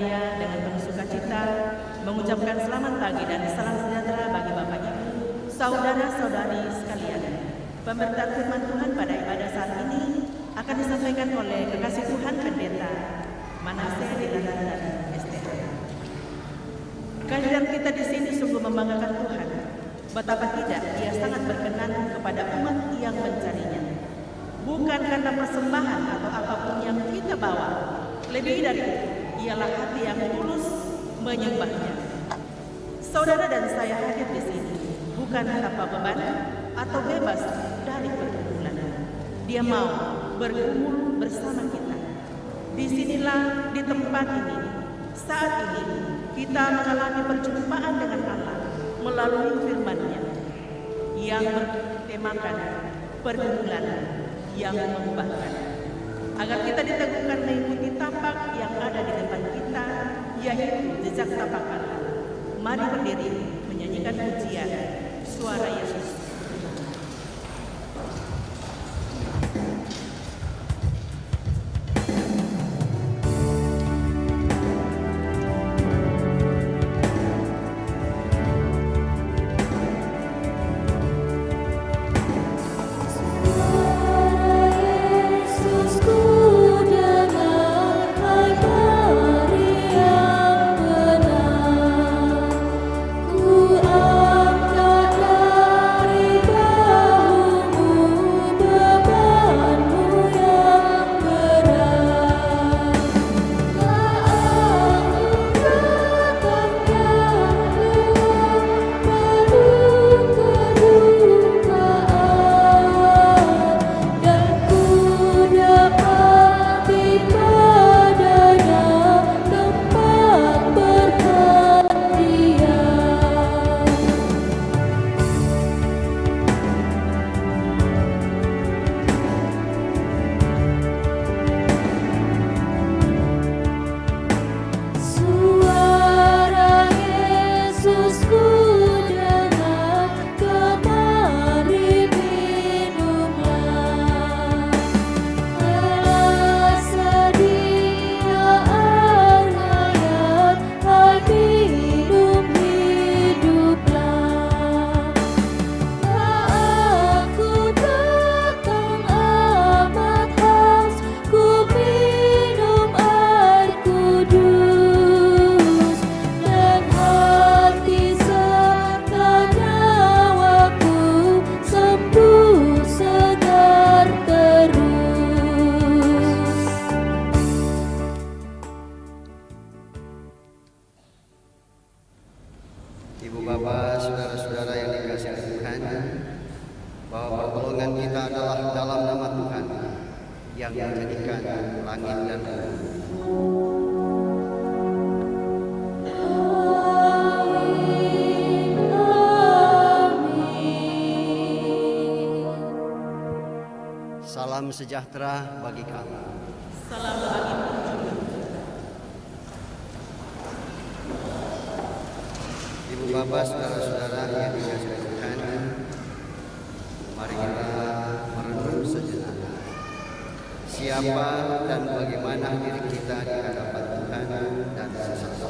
saya dengan penuh sukacita mengucapkan selamat pagi dan salam sejahtera bagi Bapak Ibu, saudara-saudari sekalian. Pemberitaan firman Tuhan pada ibadah saat ini akan disampaikan oleh kekasih Tuhan Pendeta Manase Dilana dari STH. Kehadiran kita di sini sungguh membanggakan Tuhan. Betapa tidak Dia sangat berkenan kepada umat yang mencarinya. Bukan karena persembahan atau apapun yang kita bawa. Lebih dari itu, ialah hati yang tulus menyembahnya. Saudara dan saya hadir di sini bukan tanpa beban atau bebas dari pergumulan. Dia mau bergumul bersama kita. Disinilah, di tempat ini, saat ini kita mengalami perjumpaan dengan Allah melalui firman-Nya yang bertemakan pergumulan yang mengubahkan. Agar kita diteguhkan mengikuti tapak yang ada di depan kita, yaitu jejak tapak Allah. Mari berdiri menyanyikan pujian Suara Yesus. Ibu bapak, saudara-saudara yang dikasihi Tuhan, bahwa pertolongan kita adalah dalam nama Tuhan yang menjadikan langit dan bumi. Salam sejahtera bagi kamu. Salam bagi Ibu bapak, saudara-saudara yang dikasihi Tuhan, mari kita merenung sejenak. Siapa dan bagaimana diri kita di hadapan Tuhan dan sesama.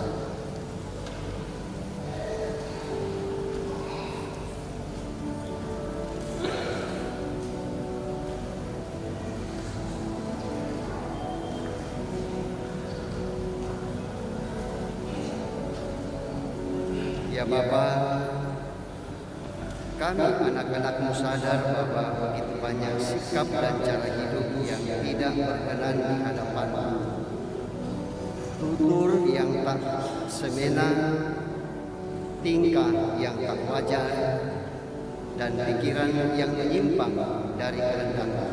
Ya Bapa, kami anak-anakmu sadar bahwa begitu banyak sikap dan cara hidup yang tidak berkenan di hadapan-Mu. Tutur yang tak semena, tingkah yang tak wajar, dan pikiran yang menyimpang dari kehendak-Mu.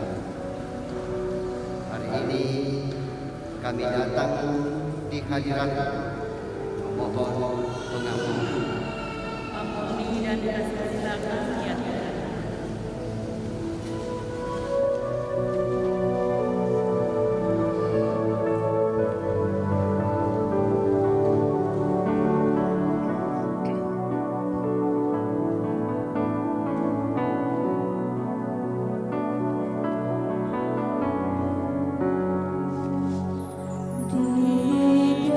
Hari ini kami datang di hadirat-Mu memohon pengampunan. ampuni dan kasihanilah kami ya Tuhan. Di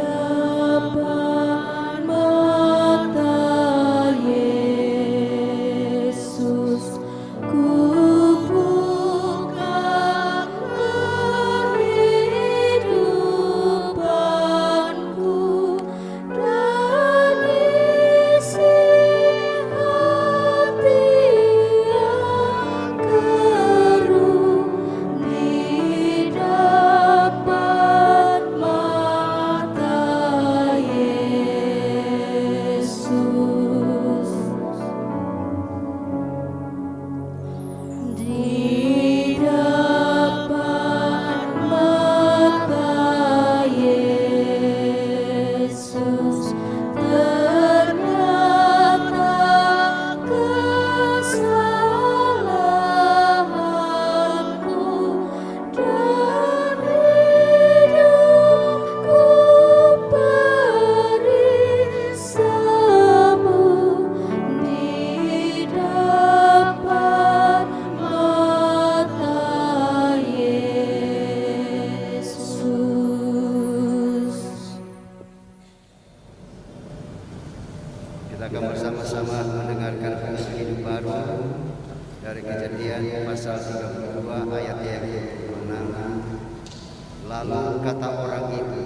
Lalu kata orang itu,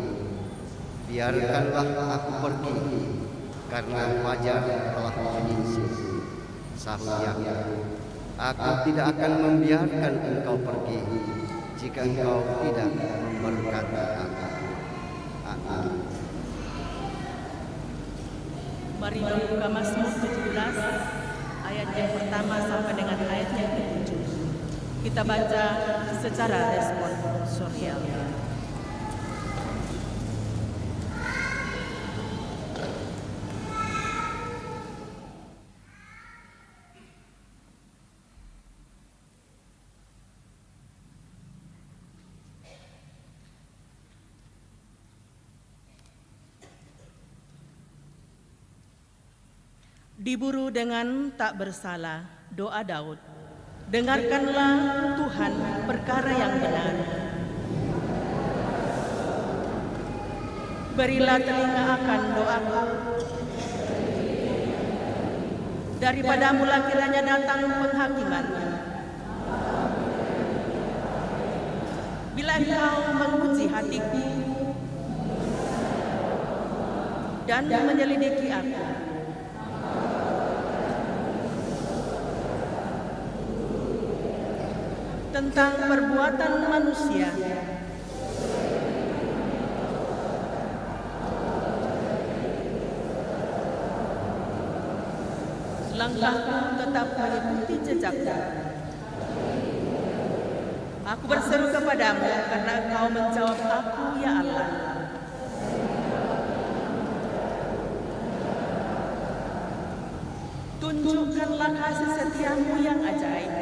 biarkanlah aku pergi, karena fajar telah menyingsing. Sahut Yakub, aku tidak akan membiarkan engkau pergi, jika engkau tidak memberkati aku. Amin. Mari membuka Mazmur 17 ayat yang pertama sampai dengan ayat yang ke-7. Kita baca secara responsorial. Diburu dengan tak bersalah, doa Daud. Dengarkanlah Tuhan perkara yang benar. Berilah telinga akan doaku. Daripadamu-lah kiranya datang penghakiman. Bila engkau menguji hatiku dan menyelidiki aku, tentang perbuatan manusia, langkahku tetap mengikuti jejakmu. Aku berseru kepadamu karena engkau menjawab aku, ya Allah. Tunjukkanlah kasih setiamu yang ajaib.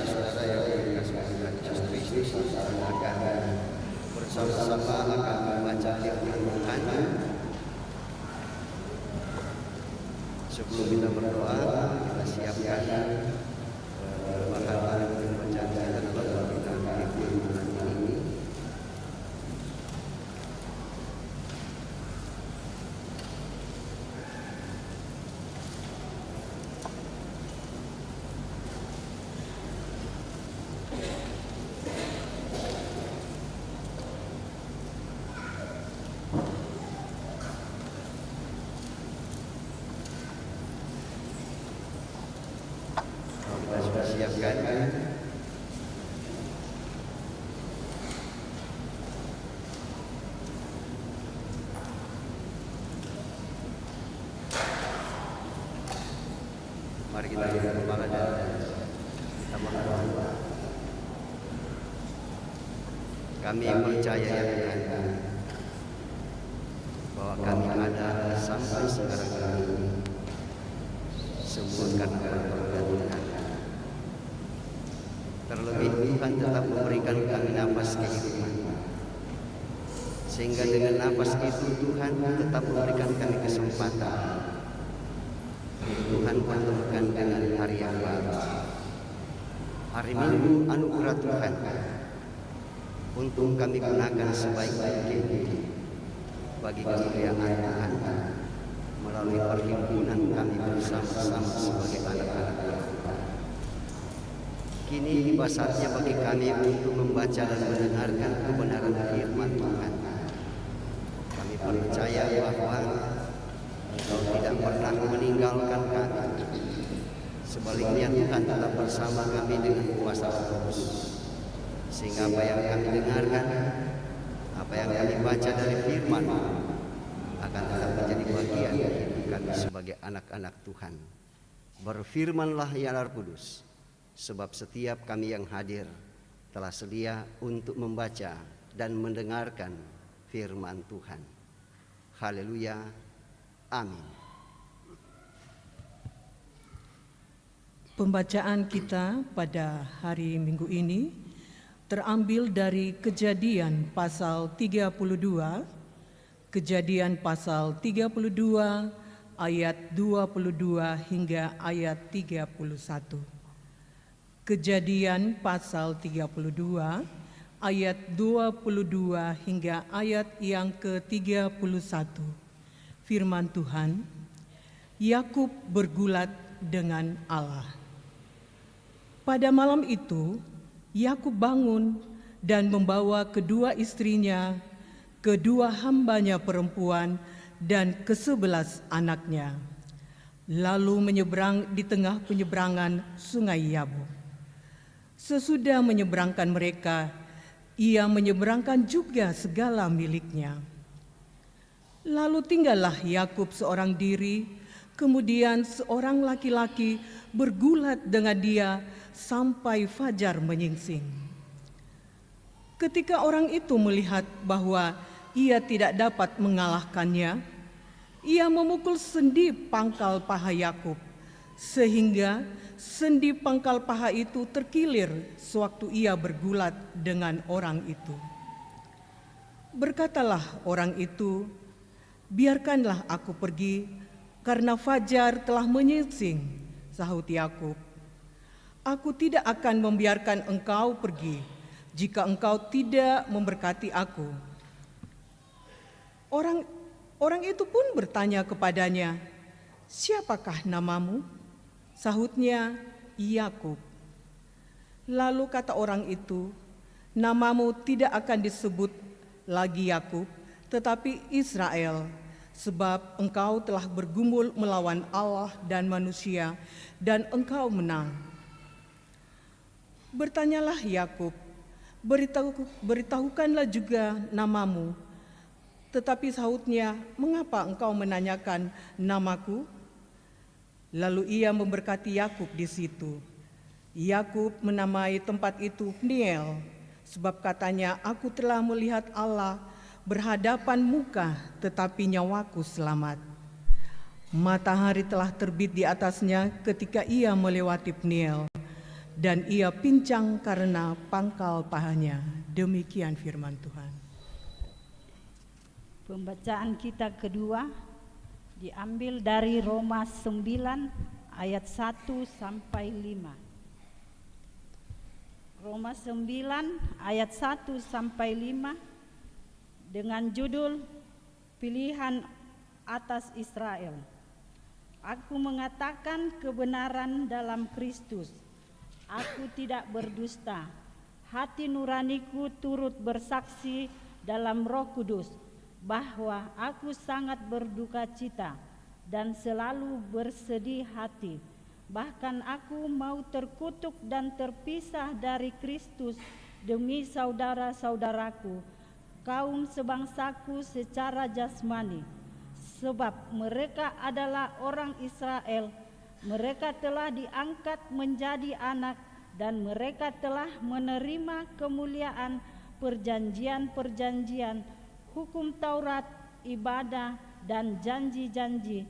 saudara yang dikasihi Tuhan Yesus Kristus, akan bersama-sama akan membaca firman Tuhan. Sebelum kita berdoa, kita siapkan bahan untuk bacaan kita dalam kita firman ini. Kita sudah siapkan. Mari kita lihat kepala dan kita berdoa. Kami percaya ya Tuhan bahwa kami ada sampai sekarang ini semua karena pertolongan Tuhan. Terlebih Tuhan tetap memberikan kami nafas kehidupan, sehingga dengan nafas itu Tuhan tetap memberikan kami kesempatan Tuhan pertemukan dengan hari yang baru, hari Minggu anugerah Tuhan, untuk kami gunakan sebaik-baiknya bagi kemuliaan Tuhan melalui perhimpunan kami bersama-sama sebagai anak-anak Tuhan. Kini tiba saatnya bagi kami untuk membaca dan mendengarkan kebenaran firman Tuhan. Kami percaya bahwa Engkau tidak pernah meninggalkan kami. Sebaliknya Tuhan tetap bersama kami dengan kuasa terus. Sehingga apa yang kami dengarkan, apa yang kami baca dari firman akan tetap menjadi bagian dari kami sebagai anak-anak Tuhan. Berfirmanlah ya Roh Kudus, sebab setiap kami yang hadir telah sedia untuk membaca dan mendengarkan firman Tuhan. Haleluya. Amin. Pembacaan kita pada hari Minggu ini terambil dari Kejadian pasal 32, Kejadian pasal 32 ayat 22 hingga ayat 31. Kejadian pasal 32 ayat 22 hingga ayat yang ke-31. Firman Tuhan, Yakub bergulat dengan Allah. Pada malam itu, Yakub bangun dan membawa kedua istrinya, kedua hambanya perempuan, dan ke-11 anaknya, lalu menyeberang di tengah penyeberangan sungai Yabok. Sesudah menyeberangkan mereka, ia menyeberangkan juga segala miliknya. Lalu tinggallah Yakub seorang diri, kemudian seorang laki-laki bergulat dengan dia sampai fajar menyingsing. Ketika orang itu melihat bahwa ia tidak dapat mengalahkannya, ia memukul sendi pangkal paha Yakub, sehingga sendi pangkal paha itu terkilir sewaktu ia bergulat dengan orang itu. Berkatalah orang itu, "Biarkanlah aku pergi, karena fajar telah menyingsing," sahut Yakub. "Aku tidak akan membiarkan engkau pergi jika engkau tidak memberkati aku." Orang itu pun bertanya kepadanya, "Siapakah namamu?" Sahutnya, "Yakub." Lalu kata orang itu, "Namamu tidak akan disebut lagi Yakub, tetapi Israel, sebab engkau telah bergumul melawan Allah dan manusia, dan engkau menang." Bertanyalah Yakub, "Beritahukanlah juga namamu." Tetapi sahutnya, "Mengapa engkau menanyakan namaku?" Lalu ia memberkati Yakub di situ. Yakub menamai tempat itu Peniel, sebab katanya, "Aku telah melihat Allah berhadapan muka, tetapi nyawaku selamat." Matahari telah terbit di atasnya ketika ia melewati Peniel. dan ia pincang karena pangkal pahanya. Demikian firman Tuhan. Pembacaan kita kedua diambil dari Roma 9 ayat 1 sampai 5. Roma 9 ayat 1 sampai 5 dengan judul Pilihan atas Israel. Aku mengatakan kebenaran dalam Kristus. Aku tidak berdusta. Hati nuraniku turut bersaksi dalam Roh Kudus bahwa aku sangat berduka cita dan selalu bersedih hati. Bahkan aku mau terkutuk dan terpisah dari Kristus demi saudara-saudaraku, kaum sebangsaku secara jasmani. Sebab mereka adalah orang Israel, mereka telah diangkat menjadi anak, dan mereka telah menerima kemuliaan perjanjian-perjanjian, hukum Taurat, ibadah, dan janji-janji.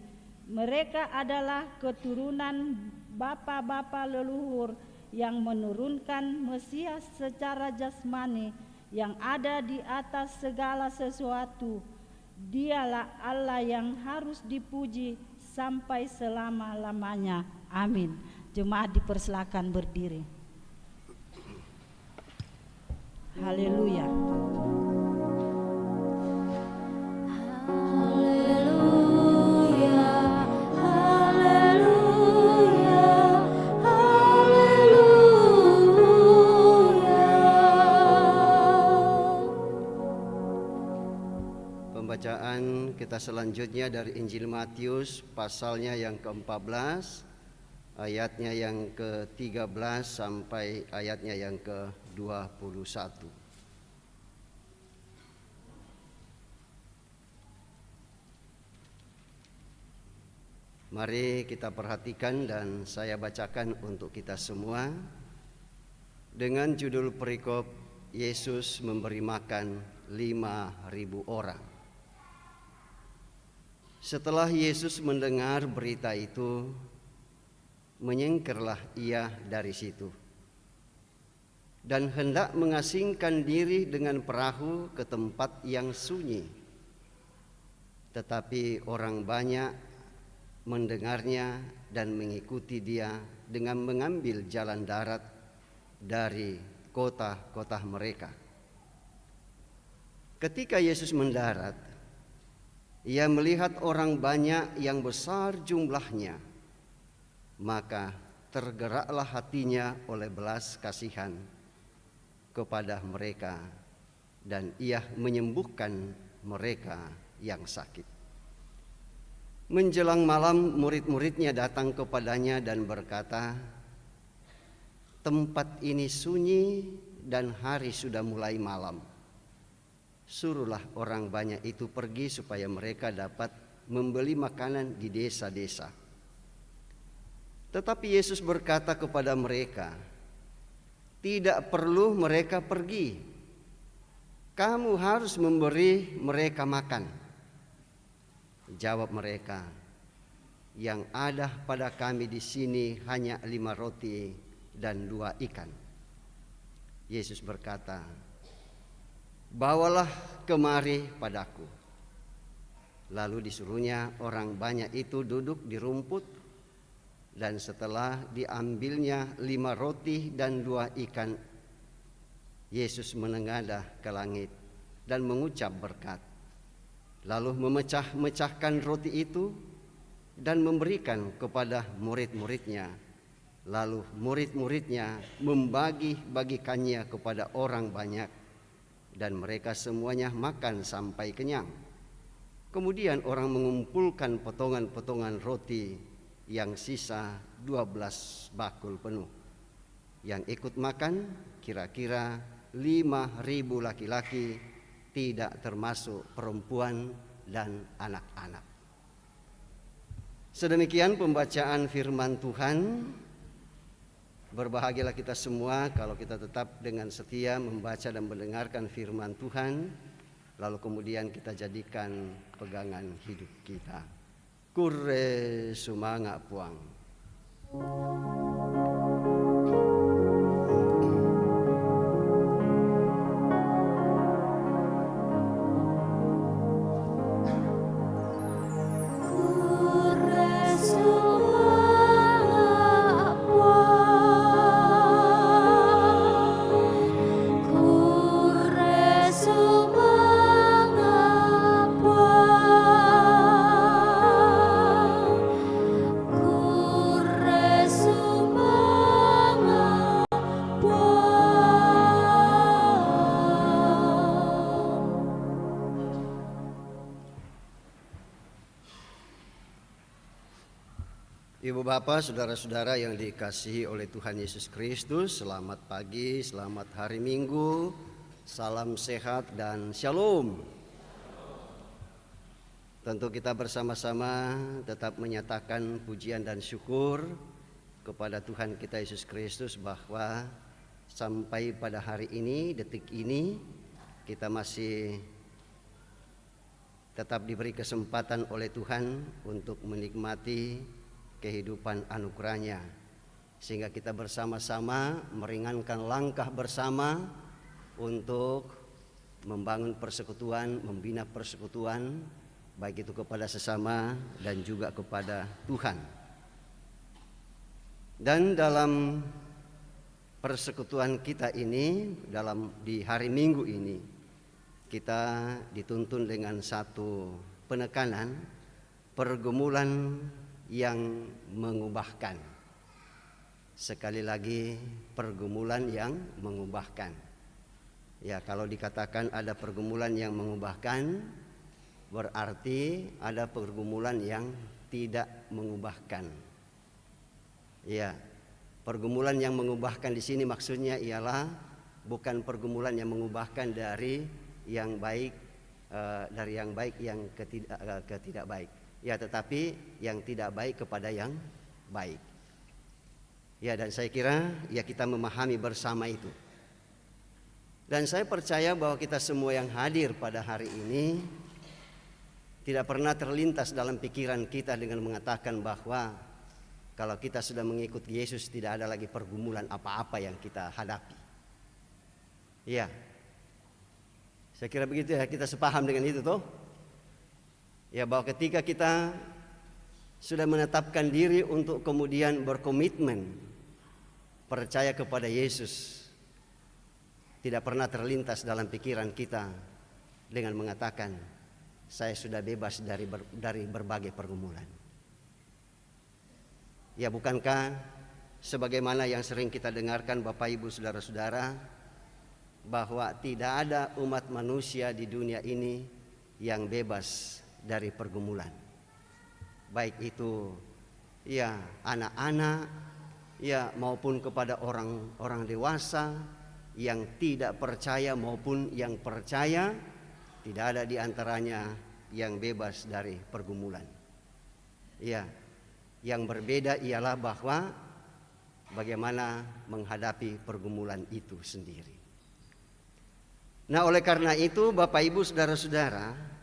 Mereka adalah keturunan bapa-bapa leluhur yang menurunkan Mesias secara jasmani yang ada di atas segala sesuatu. Dialah Allah yang harus dipuji sampai selama-lamanya. Amin. Jemaat dipersilakan berdiri. Haleluya. Pembacaan kita selanjutnya dari Injil Matius pasalnya yang ke-14, ayatnya yang ke-13 sampai ayatnya yang ke-21. Mari kita perhatikan dan saya bacakan untuk kita semua. Dengan judul perikop, Yesus memberi makan 5.000 orang. Setelah Yesus mendengar berita itu, menyingkirlah ia dari situ dan hendak mengasingkan diri dengan perahu ke tempat yang sunyi. Tetapi orang banyak mendengarnya dan mengikuti dia dengan mengambil jalan darat dari kota-kota mereka. Ketika Yesus mendarat, ia melihat orang banyak yang besar jumlahnya, maka tergeraklah hatinya oleh belas kasihan kepada mereka, dan ia menyembuhkan mereka yang sakit. Menjelang malam, murid-muridnya datang kepadanya dan berkata, "Tempat ini sunyi dan hari sudah mulai malam. Suruhlah orang banyak itu pergi supaya mereka dapat membeli makanan di desa-desa." Tetapi Yesus berkata kepada mereka, "Tidak perlu mereka pergi. Kamu harus memberi mereka makan." Jawab mereka, "Yang ada pada kami di sini hanya 5 roti dan 2 ikan." Yesus berkata, "Bawalah kemari padaku." Lalu disuruhnya orang banyak itu duduk di rumput, dan setelah diambilnya 5 roti dan 2 ikan, Yesus menengadah ke langit dan mengucap berkat, lalu memecah-mecahkan roti itu dan memberikan kepada murid-muridnya. Lalu murid-muridnya membagi-bagikannya kepada orang banyak, dan mereka semuanya makan sampai kenyang. Kemudian orang mengumpulkan potongan-potongan roti yang sisa 12 bakul penuh. Yang ikut makan kira-kira 5.000 laki-laki, tidak termasuk perempuan dan anak-anak. Sedemikian pembacaan firman Tuhan. Berbahagialah kita semua kalau kita tetap dengan setia membaca dan mendengarkan firman Tuhan, lalu kemudian kita jadikan pegangan hidup kita. Kure sumanga puang. Ibu bapak, saudara-saudara yang dikasihi oleh Tuhan Yesus Kristus, selamat pagi, selamat hari Minggu, salam sehat dan shalom. Tentu kita bersama-sama tetap menyatakan pujian dan syukur kepada Tuhan kita Yesus Kristus bahwa sampai pada hari ini, detik ini, kita masih tetap diberi kesempatan oleh Tuhan untuk menikmati kehidupan anugerahnya, sehingga kita bersama-sama meringankan langkah bersama untuk membangun persekutuan, membina persekutuan, baik itu kepada sesama dan juga kepada Tuhan. Dan dalam persekutuan kita ini, di hari Minggu ini, kita dituntun dengan satu penekanan, pergumulan yang mengubahkan. Sekali lagi, pergumulan yang mengubahkan. Ya, kalau dikatakan ada pergumulan yang mengubahkan, berarti ada pergumulan yang tidak mengubahkan. Ya, pergumulan yang mengubahkan di sini maksudnya ialah bukan pergumulan yang mengubahkan dari yang baik, yang ke tidak baik. Ya, tetapi yang tidak baik kepada yang baik. Ya, dan saya kira ya kita memahami bersama itu. Dan saya percaya bahwa kita semua yang hadir pada hari ini tidak pernah terlintas dalam pikiran kita dengan mengatakan bahwa kalau kita sudah mengikuti Yesus tidak ada lagi pergumulan apa-apa yang kita hadapi. Ya, saya kira begitu ya, kita sepaham dengan itu toh. Ya, bahwa ketika kita sudah menetapkan diri untuk kemudian berkomitmen percaya kepada Yesus, tidak pernah terlintas dalam pikiran kita dengan mengatakan saya sudah bebas dari berbagai pergumulan. Ya, bukankah sebagaimana yang sering kita dengarkan Bapak Ibu saudara-saudara, bahwa tidak ada umat manusia di dunia ini yang bebas dari pergumulan, baik itu ya anak-anak ya maupun kepada orang dewasa, yang tidak percaya maupun yang percaya, tidak ada di antaranya yang bebas dari pergumulan. Ya, yang berbeda ialah bahwa bagaimana menghadapi pergumulan itu sendiri. Nah, oleh karena itu Bapak Ibu saudara-saudara,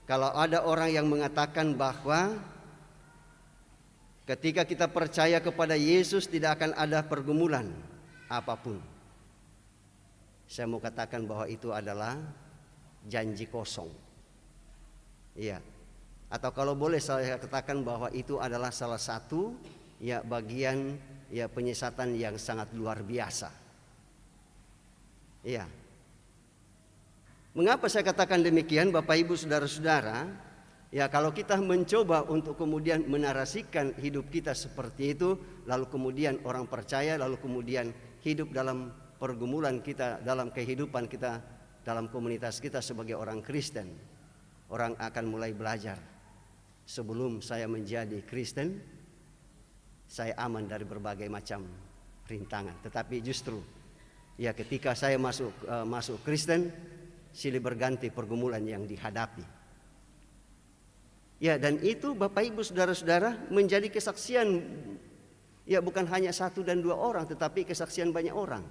kalau ada orang yang mengatakan bahwa ketika kita percaya kepada Yesus tidak akan ada pergumulan apapun, saya mau katakan bahwa itu adalah janji kosong. Iya. Atau kalau boleh saya katakan bahwa itu adalah salah satu ya bagian ya penyesatan yang sangat luar biasa. Iya. Mengapa saya katakan demikian Bapak Ibu saudara-saudara? Ya, kalau kita mencoba untuk kemudian menarasikan hidup kita seperti itu, lalu kemudian orang percaya, lalu kemudian hidup dalam pergumulan kita, dalam kehidupan kita, dalam komunitas kita sebagai orang Kristen, orang akan mulai belajar. Sebelum saya menjadi Kristen, saya aman dari berbagai macam rintangan. Tetapi justru ya ketika saya masuk Kristen, silih berganti pergumulan yang dihadapi. Ya, dan itu Bapak Ibu saudara-saudara menjadi kesaksian ya bukan hanya 1 dan 2 orang, tetapi kesaksian banyak orang.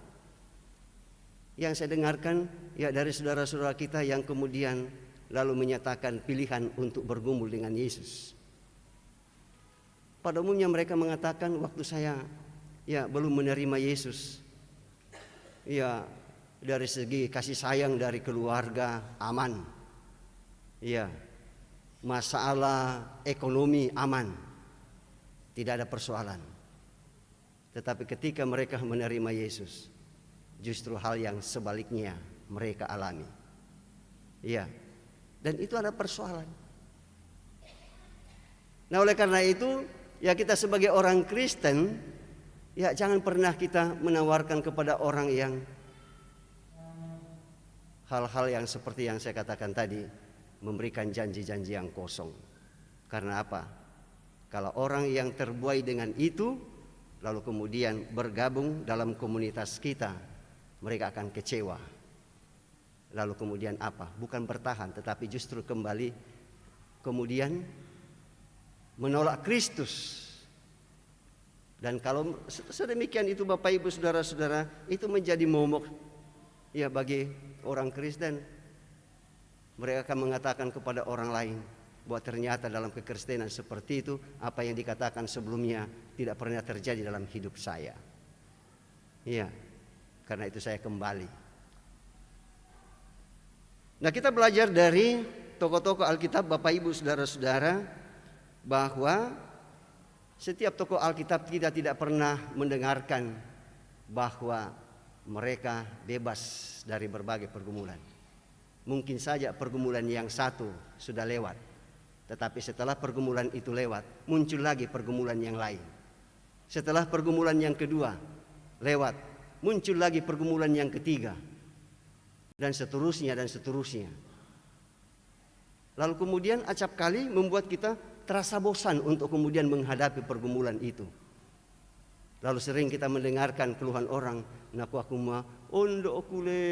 Yang saya dengarkan ya dari saudara-saudara kita yang kemudian lalu menyatakan pilihan untuk bergumul dengan Yesus. Pada umumnya mereka mengatakan waktu saya ya belum menerima Yesus, ya dari segi kasih sayang dari keluarga aman, ya masalah ekonomi aman, tidak ada persoalan. Tetapi ketika mereka menerima Yesus, justru hal yang sebaliknya mereka alami. Ya, dan itu ada persoalan. Nah, oleh karena itu ya kita sebagai orang Kristen ya jangan pernah kita menawarkan kepada orang yang hal-hal yang seperti yang saya katakan tadi, memberikan janji-janji yang kosong. Karena apa? Kalau orang yang terbuai dengan itu, lalu kemudian bergabung dalam komunitas kita, mereka akan kecewa. Lalu kemudian apa? Bukan bertahan, tetapi justru kembali kemudian menolak Kristus. Dan kalau sedemikian itu Bapak Ibu Saudara-saudara, itu menjadi momok ya bagi orang Kristen. Mereka akan mengatakan kepada orang lain bahwa ternyata dalam kekristenan seperti itu, apa yang dikatakan sebelumnya tidak pernah terjadi dalam hidup saya. Iya, karena itu saya kembali. Nah, kita belajar dari tokoh-tokoh Alkitab Bapak Ibu Saudara-saudara, bahwa setiap tokoh Alkitab kita tidak pernah mendengarkan bahwa mereka bebas dari berbagai pergumulan. Mungkin saja pergumulan yang satu sudah lewat, tetapi setelah pergumulan itu lewat, muncul lagi pergumulan yang lain. Setelah pergumulan yang kedua lewat, muncul lagi pergumulan yang ketiga, dan seterusnya dan seterusnya. Lalu kemudian acap kali membuat kita terasa bosan untuk kemudian menghadapi pergumulan itu. Lalu sering kita mendengarkan keluhan orang, naku aku mah ondo okule.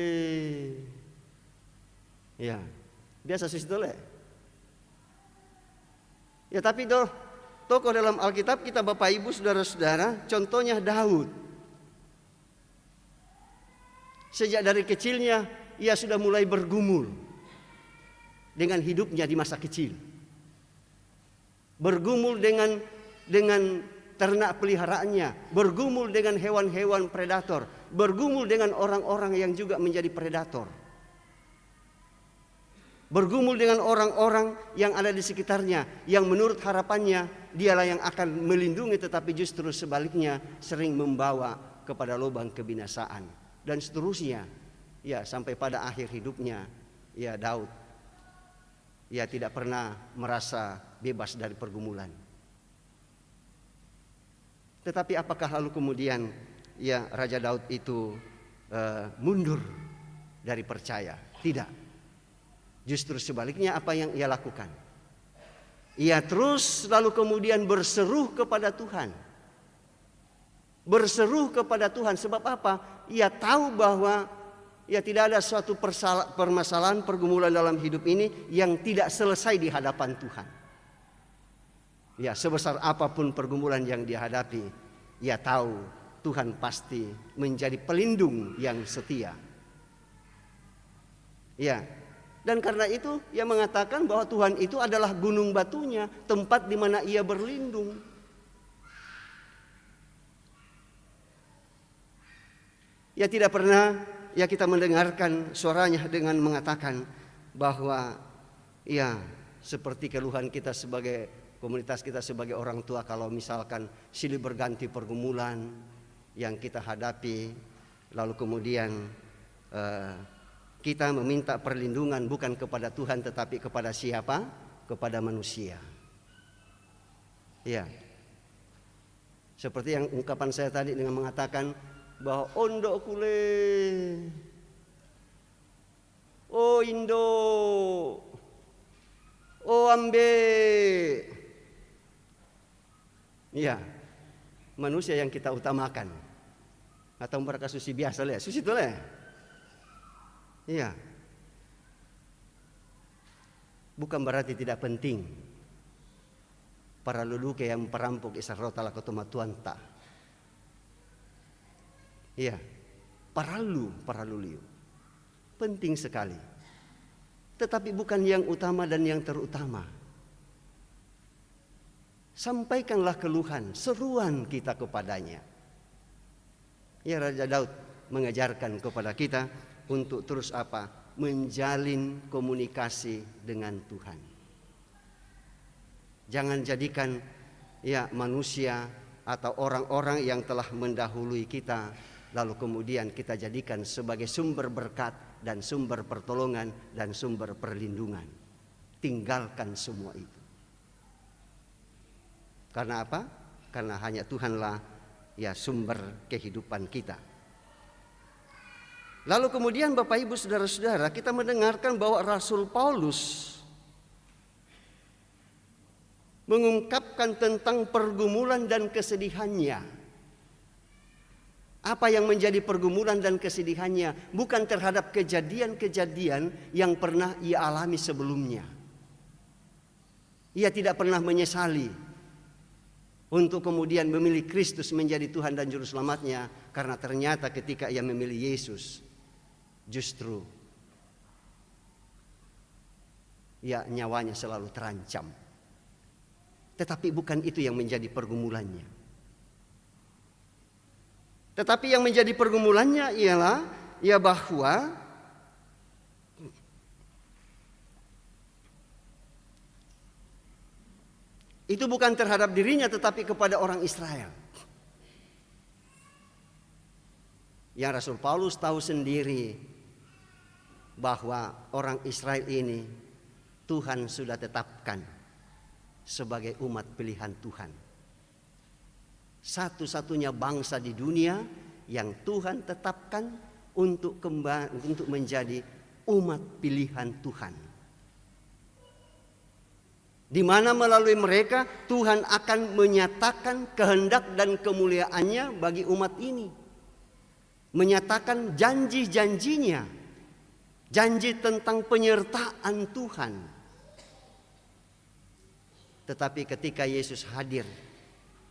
Ya, biasa susitole. Ya, tapi tokoh dalam Alkitab kita Bapak Ibu Saudara-saudara, contohnya Daud. Sejak dari kecilnya ia sudah mulai bergumul dengan hidupnya di masa kecil. Bergumul dengan ternak peliharaannya, bergumul dengan hewan-hewan predator, bergumul dengan orang-orang yang juga menjadi predator, bergumul dengan orang-orang yang ada di sekitarnya, yang menurut harapannya dialah yang akan melindungi, tetapi justru sebaliknya sering membawa kepada lubang kebinasaan, dan seterusnya. Ya, sampai pada akhir hidupnya, ya Daud, ya tidak pernah merasa bebas dari pergumulan. Tetapi apakah lalu kemudian ya Raja Daud itu mundur dari percaya? Tidak. Justru sebaliknya, apa yang ia lakukan? Ia terus lalu kemudian berseru kepada Tuhan. Berseru kepada Tuhan. Sebab apa? Ia tahu bahwa ya tidak ada suatu permasalahan pergumulan dalam hidup ini yang tidak selesai di hadapan Tuhan. Ya, sebesar apapun pergumulan yang dihadapi, ia tahu Tuhan pasti menjadi pelindung yang setia. Ya, dan karena itu ia mengatakan bahwa Tuhan itu adalah gunung batunya, tempat di mana ia berlindung. Ya, tidak pernah ya kita mendengarkan suaranya dengan mengatakan bahwa ya seperti keluhan kita sebagai komunitas kita sebagai orang tua, kalau misalkan silih berganti pergumulan yang kita hadapi, lalu kemudian kita meminta perlindungan bukan kepada Tuhan tetapi kepada siapa? Kepada manusia. Ya, seperti yang ungkapan saya tadi dengan mengatakan bahwa ondo kule, oh Indo, oh ambe. Ya, manusia yang kita utamakan. Atau mereka susi biasa le, susi itu le. Iya. Bukan berarti tidak penting para leluke yang perampok isarota la kotoma tuanta. Iya. Paralu liu. Penting sekali. Tetapi bukan yang utama dan yang terutama. Sampaikanlah keluhan, seruan kita kepadanya. Ya, Raja Daud mengajarkan kepada kita untuk terus apa? Menjalin komunikasi dengan Tuhan. Jangan jadikan ya manusia atau orang-orang yang telah mendahului kita lalu kemudian kita jadikan sebagai sumber berkat dan sumber pertolongan dan sumber perlindungan. Tinggalkan semua itu. Karena apa? Karena hanya Tuhanlah ya sumber kehidupan kita. Lalu kemudian Bapak Ibu Saudara-saudara, kita mendengarkan bahwa Rasul Paulus mengungkapkan tentang pergumulan dan kesedihannya. Apa yang menjadi pergumulan dan kesedihannya? Bukan terhadap kejadian-kejadian yang pernah ia alami sebelumnya. Ia tidak pernah menyesali untuk kemudian memilih Kristus menjadi Tuhan dan Juru Selamatnya, karena ternyata ketika ia memilih Yesus, justru ya nyawanya selalu terancam. Tetapi bukan itu yang menjadi pergumulannya. Tetapi yang menjadi pergumulannya ialah ya bahwa itu bukan terhadap dirinya tetapi kepada orang Israel. Yang Rasul Paulus tahu sendiri bahwa orang Israel ini Tuhan sudah tetapkan sebagai umat pilihan Tuhan. Satu-satunya bangsa di dunia yang Tuhan tetapkan untuk menjadi umat pilihan Tuhan. Di mana melalui mereka Tuhan akan menyatakan kehendak dan kemuliaannya bagi umat ini. Menyatakan janji-janjinya. Janji tentang penyertaan Tuhan. Tetapi ketika Yesus hadir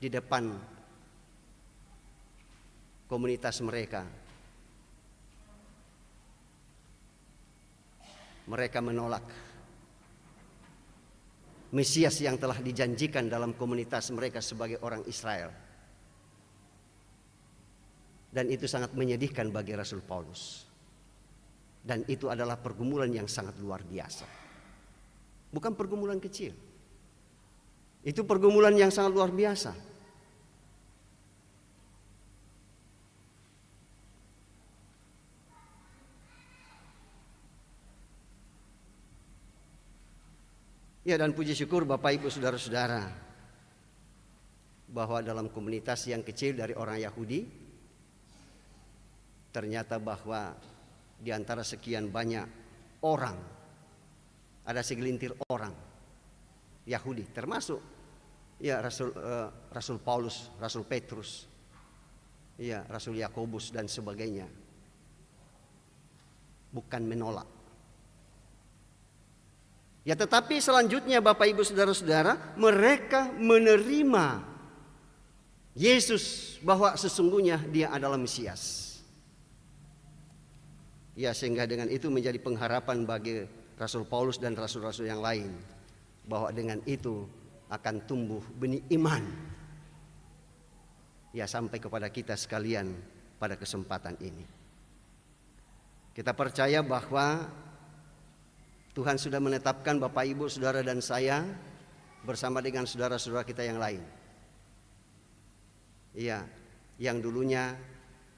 di depan komunitas mereka, mereka menolak Mesias yang telah dijanjikan dalam komunitas mereka sebagai orang Israel. Dan itu sangat menyedihkan bagi Rasul Paulus. Dan itu adalah pergumulan yang sangat luar biasa. Bukan pergumulan kecil. Itu pergumulan yang sangat luar biasa. Ya, dan puji syukur Bapak Ibu Saudara-saudara, bahwa dalam komunitas yang kecil dari orang Yahudi, ternyata bahwa di antara sekian banyak orang, ada segelintir orang Yahudi, termasuk ya Rasul Paulus, Rasul Petrus, ya Rasul Yakobus dan sebagainya, bukan menolak. Ya, tetapi selanjutnya Bapak Ibu Saudara-saudara, mereka menerima Yesus bahwa sesungguhnya dia adalah Mesias. Ya, sehingga dengan itu menjadi pengharapan bagi Rasul Paulus dan rasul-rasul yang lain, bahwa dengan itu akan tumbuh benih iman. Ya, sampai kepada kita sekalian pada kesempatan ini. Kita percaya bahwa Tuhan sudah menetapkan Bapak Ibu, Saudara dan saya bersama dengan saudara-saudara kita yang lain. Iya, yang dulunya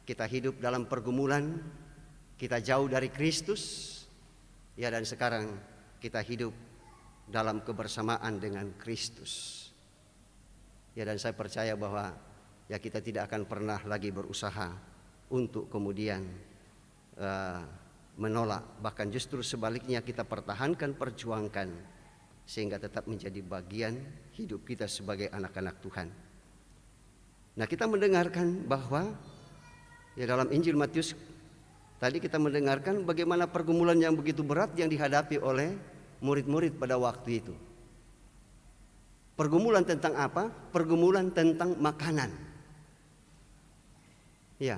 kita hidup dalam pergumulan, kita jauh dari Kristus, ya, dan sekarang kita hidup dalam kebersamaan dengan Kristus. Ya, dan saya percaya bahwa ya kita tidak akan pernah lagi berusaha untuk kemudian menolak, bahkan justru sebaliknya kita pertahankan, perjuangkan sehingga tetap menjadi bagian hidup kita sebagai anak-anak Tuhan. Nah, kita mendengarkan bahwa ya dalam Injil Matius tadi kita mendengarkan bagaimana pergumulan yang begitu berat yang dihadapi oleh murid-murid pada waktu itu. Pergumulan tentang apa? Pergumulan tentang makanan. Ya.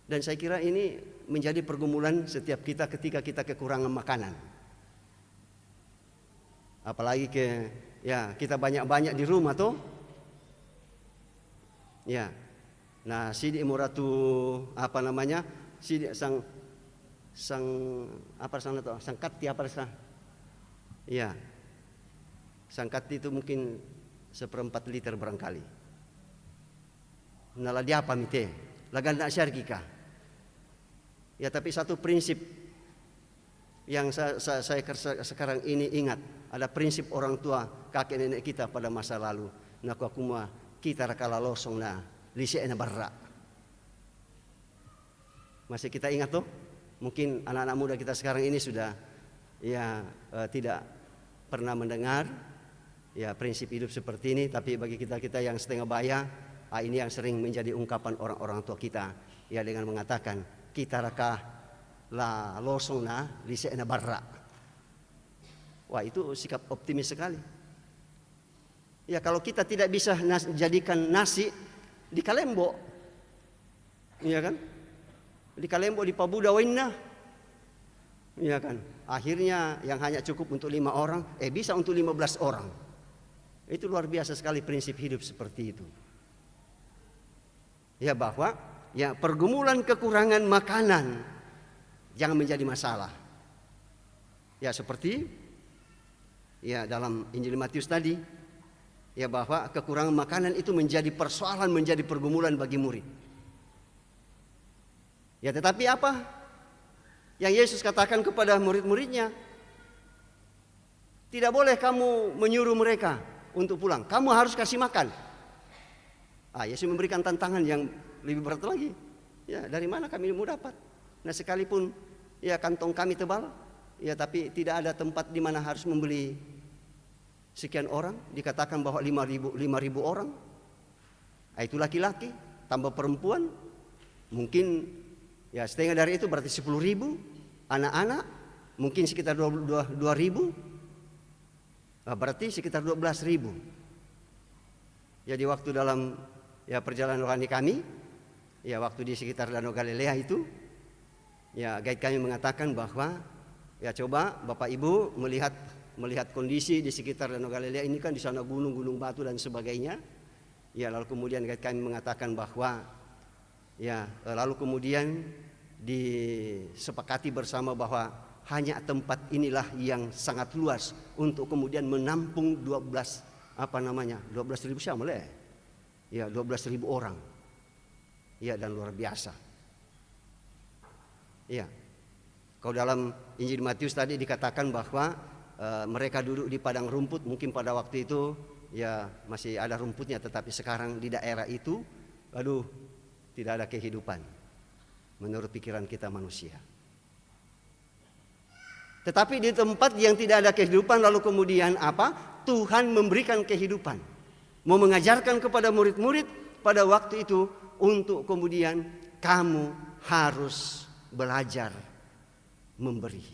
Dan saya kira ini menjadi pergumulan setiap kita ketika kita kekurangan makanan. Apalagi kita banyak-banyak di rumah tuh. Ya. Nah, sidi muratu sidi sang kati apa sang? Ya. Sang kati itu mungkin 1/4 liter barangkali. Nala dia apa mite? Laganda syarkika. Ya, tapi satu prinsip yang saya sekarang ini ingat, ada prinsip orang tua kakek nenek kita pada masa lalu. Naku akuma kita rakala losong na lise na barra. Masih kita ingat tuh? Mungkin anak-anak muda kita sekarang ini sudah tidak pernah mendengar ya prinsip hidup seperti ini. Tapi bagi kita yang setengah baya, ini yang sering menjadi ungkapan orang-orang tua kita, ya, dengan mengatakan kita raka la losong na lise na barra. Wah, itu sikap optimis sekali. Ya, kalau kita tidak bisa jadikan nasi di kalembo, iya kan? Di kalembo di pabuda wainna, iya kan? Akhirnya yang hanya cukup untuk 5 orang, bisa untuk 15 orang. Itu luar biasa sekali prinsip hidup seperti itu. Ya, bahwa ya pergumulan kekurangan makanan jangan menjadi masalah. Ya, seperti ya dalam Injil Matius tadi, ya, bahwa kekurangan makanan itu menjadi persoalan, menjadi pergumulan bagi murid. Ya, tetapi apa yang Yesus katakan kepada murid-muridnya? Tidak boleh kamu menyuruh mereka untuk pulang, kamu harus kasih makan. Yesus memberikan tantangan yang lebih berat lagi. Ya, dari mana kami mau dapat? Nah, sekalipun ya kantong kami tebal, ya, tapi tidak ada tempat di mana harus membeli sekian orang. Dikatakan bahwa 5.000 orang. Itu laki-laki tambah perempuan, mungkin ya setengah dari itu berarti 10.000. Anak-anak mungkin sekitar 2.000. Berarti sekitar 12.000. Jadi waktu dalam ya perjalanan rohani kami, ya waktu di sekitar Danau Galilea itu, ya guide kami mengatakan bahwa ya coba Bapak Ibu melihat kondisi di sekitar Danau Galilea ini, kan di sana gunung-gunung batu dan sebagainya. Ya, lalu kemudian guide kami mengatakan bahwa ya lalu kemudian disepakati bersama bahwa hanya tempat inilah yang sangat luas untuk kemudian menampung 12.000 siapa le? Ya, 12.000 orang. Ya, dan luar biasa. Ya. Kalau dalam Injil Matius tadi dikatakan bahwa mereka duduk di padang rumput, mungkin pada waktu itu ya masih ada rumputnya, tetapi sekarang di daerah itu tidak ada kehidupan menurut pikiran kita manusia. Tetapi di tempat yang tidak ada kehidupan, lalu kemudian apa? Tuhan memberikan kehidupan, mau mengajarkan kepada murid-murid pada waktu itu untuk kemudian kamu harus belajar memberi.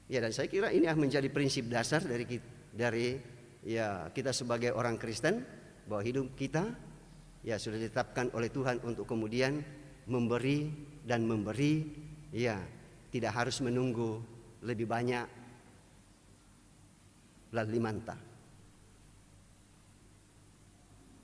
Ya, dan saya kira ini menjadi prinsip dasar dari ya kita sebagai orang Kristen, bahwa hidup kita ya sudah ditetapkan oleh Tuhan untuk kemudian memberi dan memberi, ya tidak harus menunggu lebih banyak lalu manta.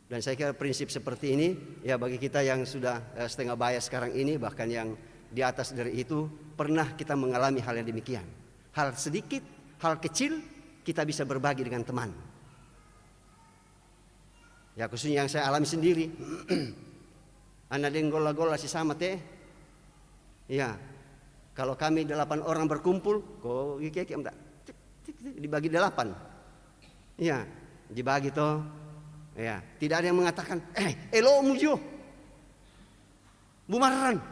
Dan saya kira prinsip seperti ini ya bagi kita yang sudah setengah baya sekarang ini, bahkan yang di atas dari itu, pernah kita mengalami hal yang demikian. Hal sedikit, hal kecil kita bisa berbagi dengan teman. Ya, khususnya yang saya alami sendiri. Anak denggola-gola si sama teh. Ya, kalau kami 8 orang berkumpul, dibagi 8. Ya, dibagi toh. Ya, tidak ada yang mengatakan, elo mujo, bumaran.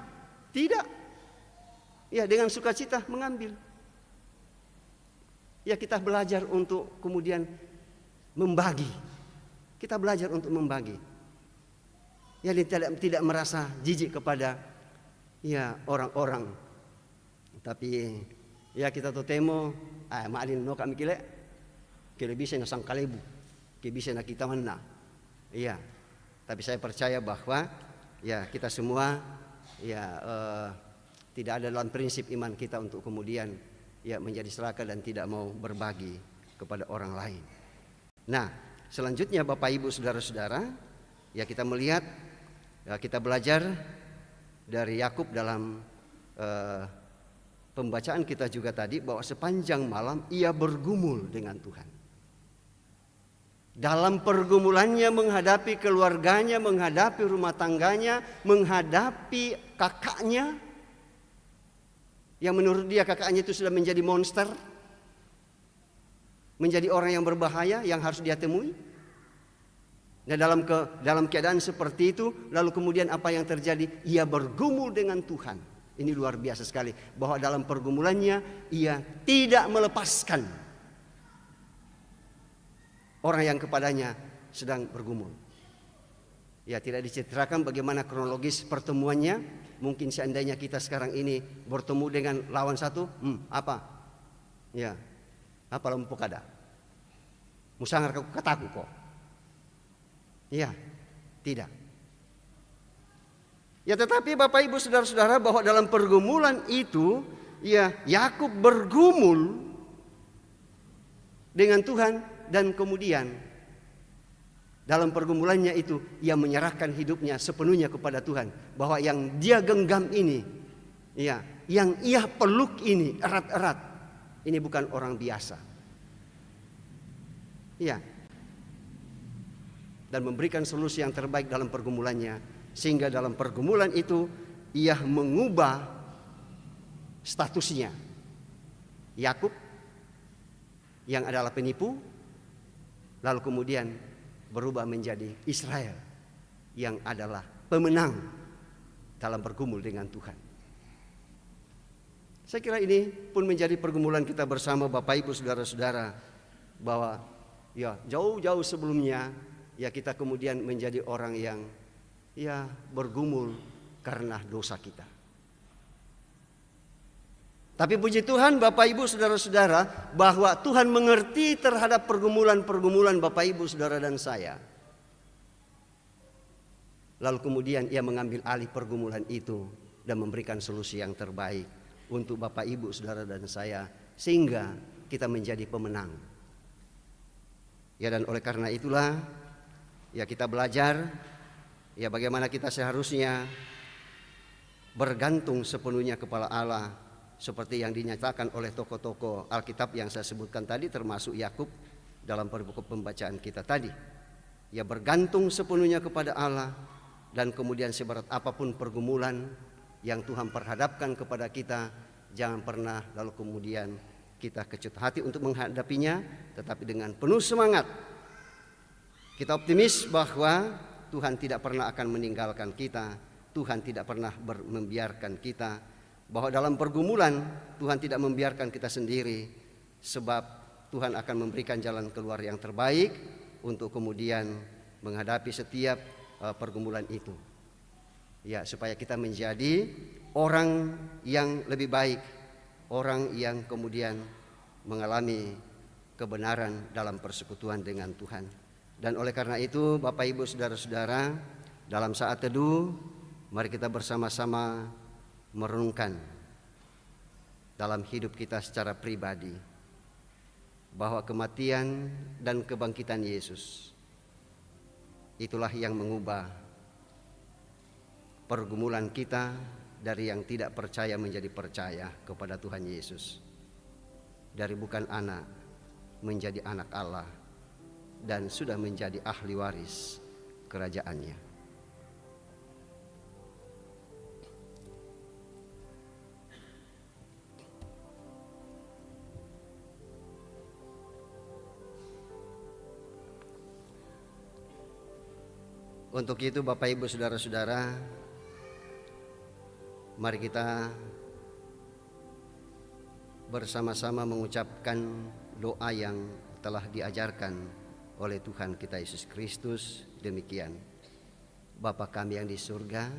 Tidak. Ya, dengan sukacita mengambil. Ya, kita belajar untuk kemudian membagi. Kita belajar untuk membagi. Ya, tidak merasa jijik kepada ya orang-orang. Tapi ya kita tuh temo, maalin no kami kile bisa nasang kalebu, bisa na kita mana. Iya. Tapi saya percaya bahwa ya kita semua ya tidak ada dalam prinsip iman kita untuk kemudian ya menjadi serakah dan tidak mau berbagi kepada orang lain. Nah, selanjutnya Bapak Ibu saudara-saudara, ya kita melihat ya kita belajar dari Yakub dalam pembacaan kita juga tadi, bahwa sepanjang malam ia bergumul dengan Tuhan. Dalam pergumulannya menghadapi keluarganya, menghadapi rumah tangganya, menghadapi kakaknya yang menurut dia kakaknya itu sudah menjadi monster, menjadi orang yang berbahaya yang harus dia temui. Nah, dalam keadaan seperti itu, lalu kemudian apa yang terjadi? Ia bergumul dengan Tuhan. Ini luar biasa sekali, bahwa dalam pergumulannya ia tidak melepaskan orang yang kepadanya sedang bergumul. Ya, tidak diceritakan bagaimana kronologis pertemuannya. Mungkin seandainya kita sekarang ini bertemu dengan lawan satu, apa? Ya, apa lompok ada? Musangar kataku kok. Ya, tidak. Ya, tetapi Bapak Ibu saudara-saudara, bahwa dalam pergumulan itu, ya, Yakub bergumul dengan Tuhan, dan kemudian dalam pergumulannya itu ia menyerahkan hidupnya sepenuhnya kepada Tuhan. Bahwa yang dia genggam ini, ya, yang ia peluk ini erat-erat, ini bukan orang biasa. Ya. Dan memberikan solusi yang terbaik dalam pergumulannya. Sehingga dalam pergumulan itu ia mengubah statusnya. Yakub yang adalah penipu, lalu kemudian berubah menjadi Israel yang adalah pemenang dalam bergumul dengan Tuhan. Saya kira ini pun menjadi pergumulan kita bersama Bapak Ibu saudara-saudara, bahwa ya jauh-jauh sebelumnya ya kita kemudian menjadi orang yang ya bergumul karena dosa kita. Tapi puji Tuhan Bapak Ibu saudara-saudara, bahwa Tuhan mengerti terhadap pergumulan-pergumulan Bapak Ibu saudara dan saya. Lalu kemudian ia mengambil alih pergumulan itu dan memberikan solusi yang terbaik untuk Bapak Ibu saudara dan saya, sehingga kita menjadi pemenang. Ya, dan oleh karena itulah ya kita belajar ya bagaimana kita seharusnya bergantung sepenuhnya kepada Allah, seperti yang dinyatakan oleh tokoh-tokoh Alkitab yang saya sebutkan tadi, termasuk Yakub dalam buku pembacaan kita tadi. Ya, bergantung sepenuhnya kepada Allah, dan kemudian seberat apapun pergumulan yang Tuhan perhadapkan kepada kita, jangan pernah lalu kemudian kita kecut hati untuk menghadapinya, tetapi dengan penuh semangat kita optimis bahwa Tuhan tidak pernah akan meninggalkan kita, Tuhan tidak pernah membiarkan kita. Bahwa dalam pergumulan Tuhan tidak membiarkan kita sendiri, sebab Tuhan akan memberikan jalan keluar yang terbaik untuk kemudian menghadapi setiap pergumulan itu. Ya, supaya kita menjadi orang yang lebih baik, orang yang kemudian mengalami kebenaran dalam persekutuan dengan Tuhan. Dan oleh karena itu Bapak Ibu saudara-saudara, dalam saat teduh mari kita bersama-sama merenungkan dalam hidup kita secara pribadi bahwa kematian dan kebangkitan Yesus itulah yang mengubah pergumulan kita dari yang tidak percaya menjadi percaya kepada Tuhan Yesus, dari bukan anak menjadi anak Allah, dan sudah menjadi ahli waris kerajaannya. Untuk itu Bapak Ibu saudara-saudara, mari kita bersama-sama mengucapkan doa yang telah diajarkan oleh Tuhan kita Yesus Kristus. Demikian: Bapa kami yang di surga,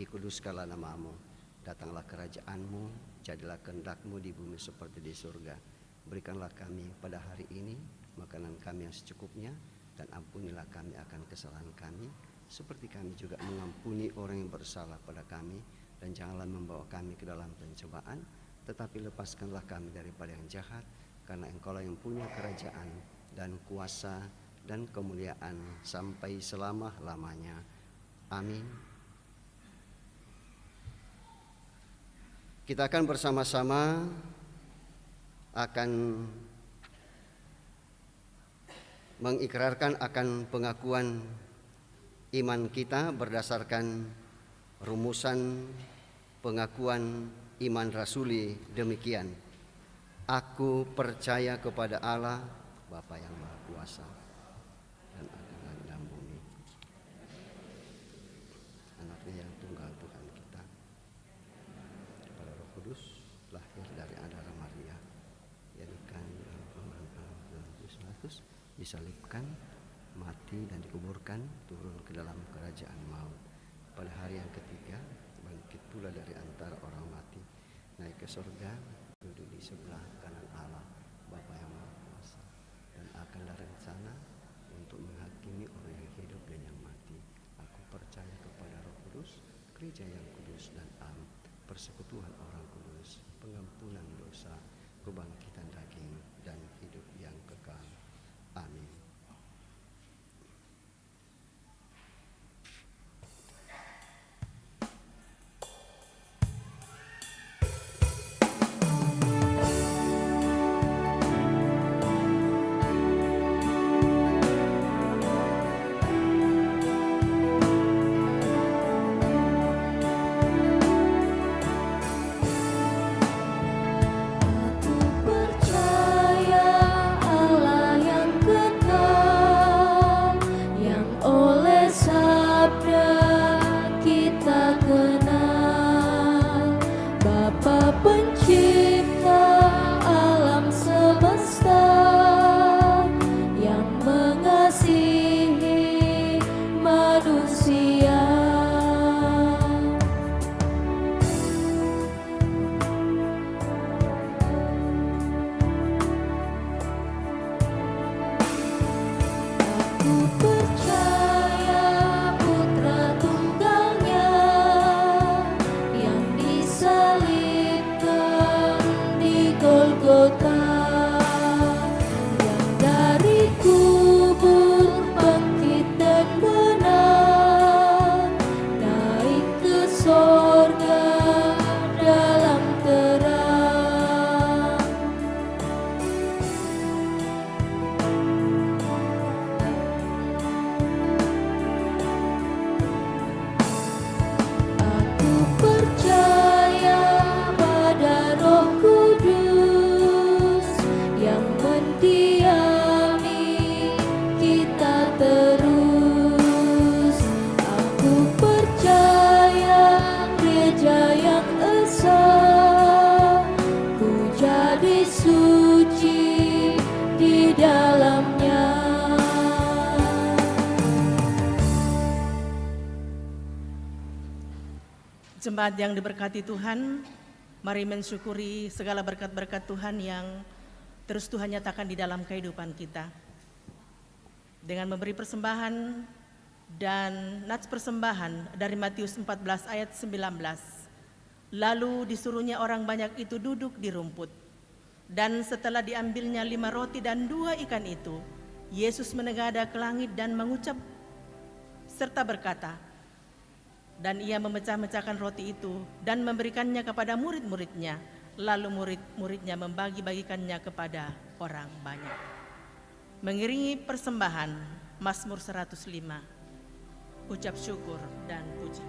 dikuduskanlah namamu, datanglah kerajaanmu, jadilah kehendak-mu di bumi seperti di surga. Berikanlah kami pada hari ini makanan kami yang secukupnya, dan ampunilah kami akan kesalahan kami, seperti kami juga mengampuni orang yang bersalah pada kami. Dan janganlah membawa kami ke dalam pencobaan, tetapi lepaskanlah kami daripada yang jahat, karena Engkaulah yang punya kerajaan dan kuasa dan kemuliaan sampai selama-lamanya. Amin. Kita akan bersama-sama akan mengikrarkan akan pengakuan iman kita berdasarkan rumusan pengakuan iman rasuli. Demikian: aku percaya kepada Allah Bapa yang Maha Kuasa dan akan langit dan bumi, Anaknya yang tunggal Tuhan kita, kepada Roh Kudus, lahir dari Adara Maria, yang disalibkan, mati dan dikuburkan, turun ke dalam kerajaan maut. Pada hari yang ketiga bangkit pula dari antara orang mati, naik ke surga, duduk di sebelah kanan Allah Bapa yang Maha Kuasa, dan akan dari sana untuk menghakimi orang yang hidup dan yang mati. Aku percaya kepada Roh Kudus, gereja yang kudus dan am, persekutuan orang kudus, pengampunan dosa, kebangkitan daging, dan hidup yang kekal. Amin. Jemaat yang diberkati Tuhan, mari mensyukuri segala berkat-berkat Tuhan yang terus Tuhan nyatakan di dalam kehidupan kita. Dengan memberi persembahan dan nats persembahan dari Matius 14 ayat 19. Lalu disuruhnya orang banyak itu duduk di rumput. Dan setelah diambilnya 5 roti dan 2 ikan itu, Yesus menengadah ke langit dan mengucap serta berkata, dan ia memecah-mecahkan roti itu dan memberikannya kepada murid-muridnya. Lalu murid-muridnya membagi-bagikannya kepada orang banyak. Mengiringi persembahan Mazmur 105, ucap syukur dan puji.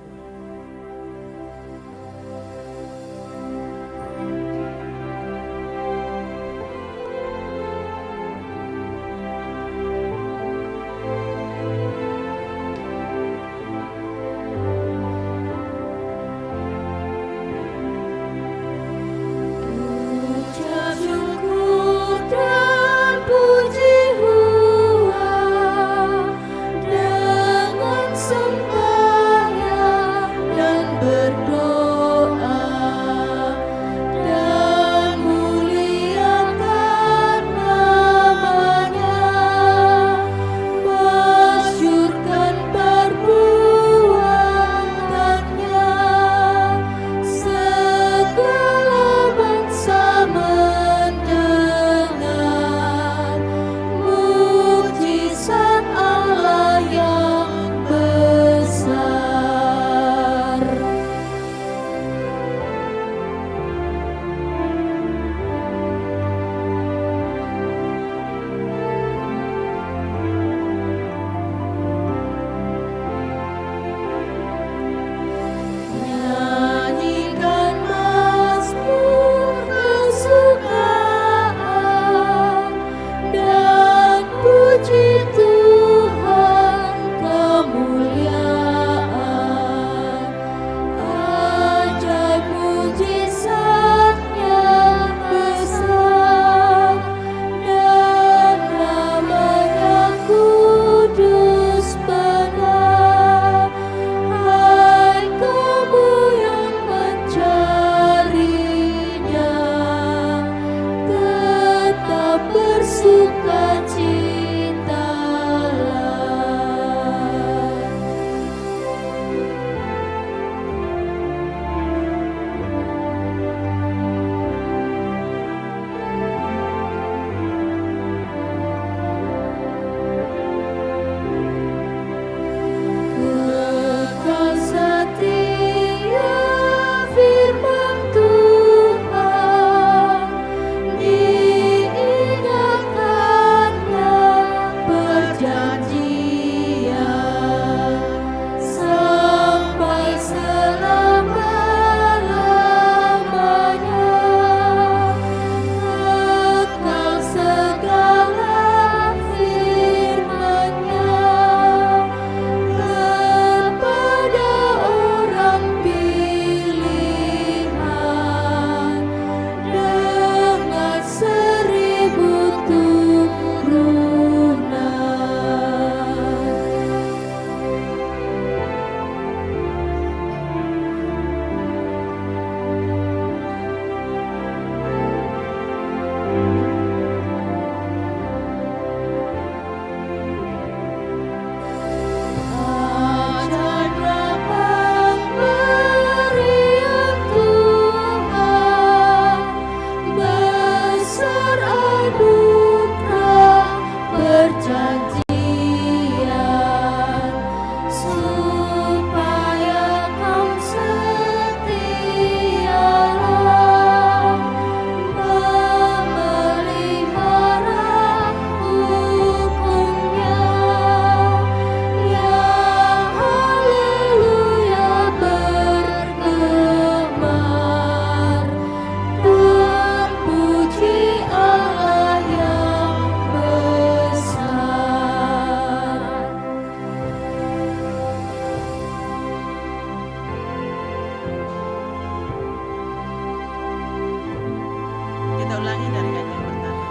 ulangi dari ayat yang pertama.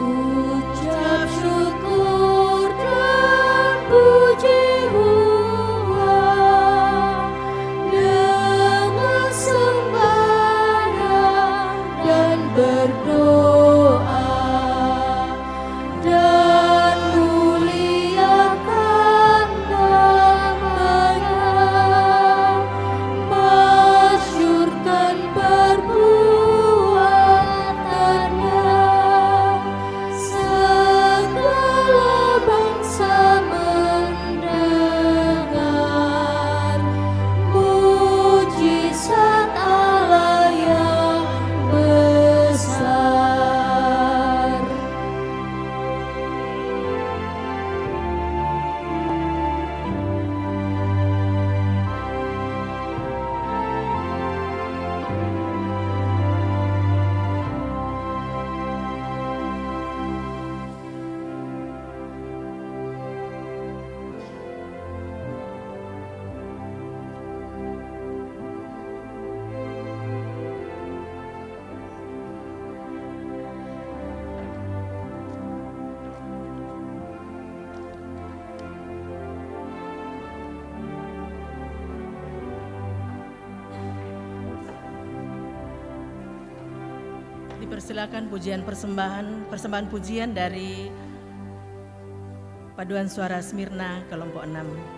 Ucap syukur dan puji dengan sembahyang dan berdoa dan muliakan nama-Nya, masyurkan perbuatannya. Segala bangsa mendengar mujizat Allah yang besar. Dipersilakan persembahan pujian dari Paduan Suara Smyrna kelompok 6.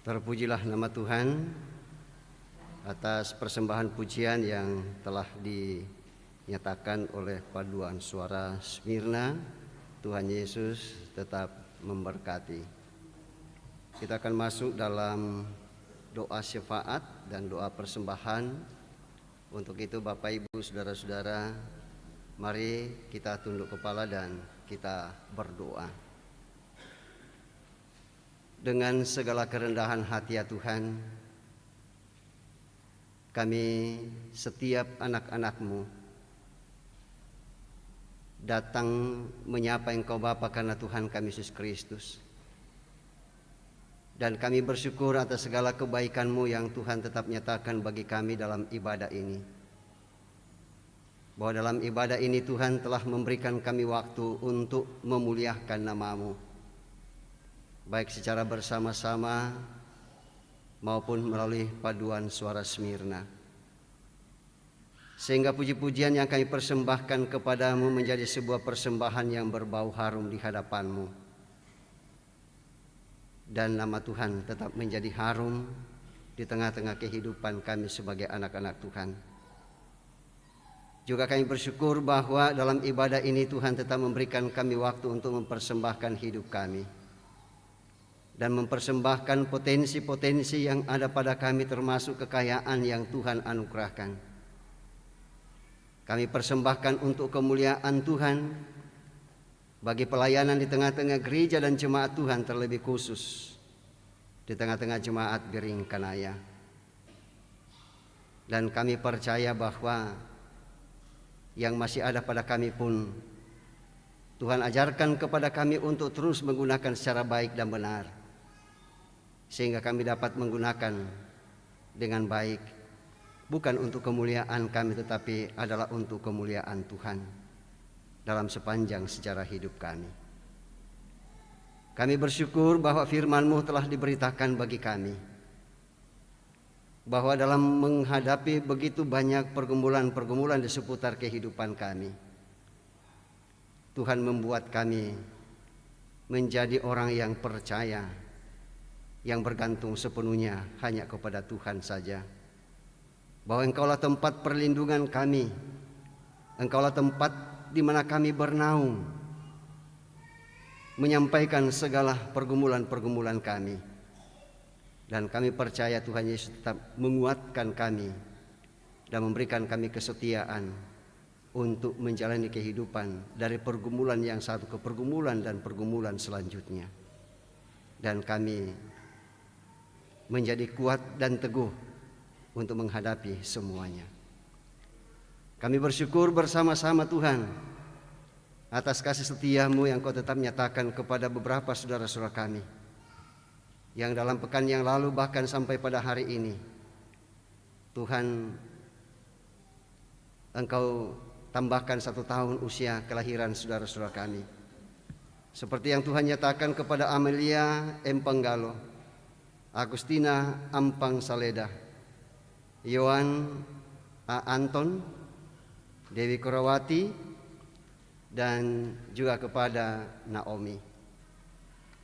Terpujilah nama Tuhan atas persembahan pujian yang telah dinyatakan oleh paduan suara Smyrna. Tuhan Yesus tetap memberkati. Kita akan masuk dalam doa syafaat dan doa persembahan. Untuk itu Bapak Ibu Saudara-saudara, mari kita tunduk kepala dan kita berdoa. Dengan segala kerendahan hati ya Tuhan, kami setiap anak-anak-Mu datang menyapa Engkau Bapa karena Tuhan kami Yesus Kristus. Dan kami bersyukur atas segala kebaikan-Mu yang Tuhan tetap nyatakan bagi kami dalam ibadah ini. Bahwa dalam ibadah ini Tuhan telah memberikan kami waktu untuk memuliakan nama-Mu, baik secara bersama-sama maupun melalui paduan suara Smyrna. Sehingga puji-pujian yang kami persembahkan kepadamu menjadi sebuah persembahan yang berbau harum di hadapan-Mu. Dan nama Tuhan tetap menjadi harum di tengah-tengah kehidupan kami sebagai anak-anak Tuhan. Juga kami bersyukur bahwa dalam ibadah ini Tuhan tetap memberikan kami waktu untuk mempersembahkan hidup kami dan mempersembahkan potensi-potensi yang ada pada kami, termasuk kekayaan yang Tuhan anugerahkan. Kami persembahkan untuk kemuliaan Tuhan, bagi pelayanan di tengah-tengah gereja dan jemaat Tuhan, terlebih khusus di tengah-tengah jemaat Biring Kanaya. Dan kami percaya bahwa yang masih ada pada kami pun Tuhan ajarkan kepada kami untuk terus menggunakan secara baik dan benar, sehingga kami dapat menggunakan dengan baik, bukan untuk kemuliaan kami, tetapi adalah untuk kemuliaan Tuhan dalam sepanjang sejarah hidup kami. Kami bersyukur bahwa firman-Mu telah diberitakan bagi kami, bahwa dalam menghadapi begitu banyak pergumulan-pergumulan di seputar kehidupan kami, Tuhan membuat kami menjadi orang yang percaya, yang bergantung sepenuhnya hanya kepada Tuhan saja. Bahwa Engkaulah tempat perlindungan kami, Engkaulah tempat di mana kami bernaung, menyampaikan segala pergumulan-pergumulan kami. Dan kami percaya Tuhan Yesus tetap menguatkan kami dan memberikan kami kesetiaan untuk menjalani kehidupan dari pergumulan yang satu ke pergumulan dan pergumulan selanjutnya. Dan kami menjadi kuat dan teguh untuk menghadapi semuanya. Kami bersyukur bersama-sama Tuhan atas kasih setia-Mu yang Kau tetap nyatakan kepada beberapa saudara-saudara kami, yang dalam pekan yang lalu bahkan sampai pada hari ini, Tuhan, Engkau tambahkan 1 tahun usia kelahiran saudara-saudara kami. Seperti yang Tuhan nyatakan kepada Amelia M. Panggalo, Agustina Ampang Saleda, Yohan A. Anton, Dewi Kurawati, dan juga kepada Naomi.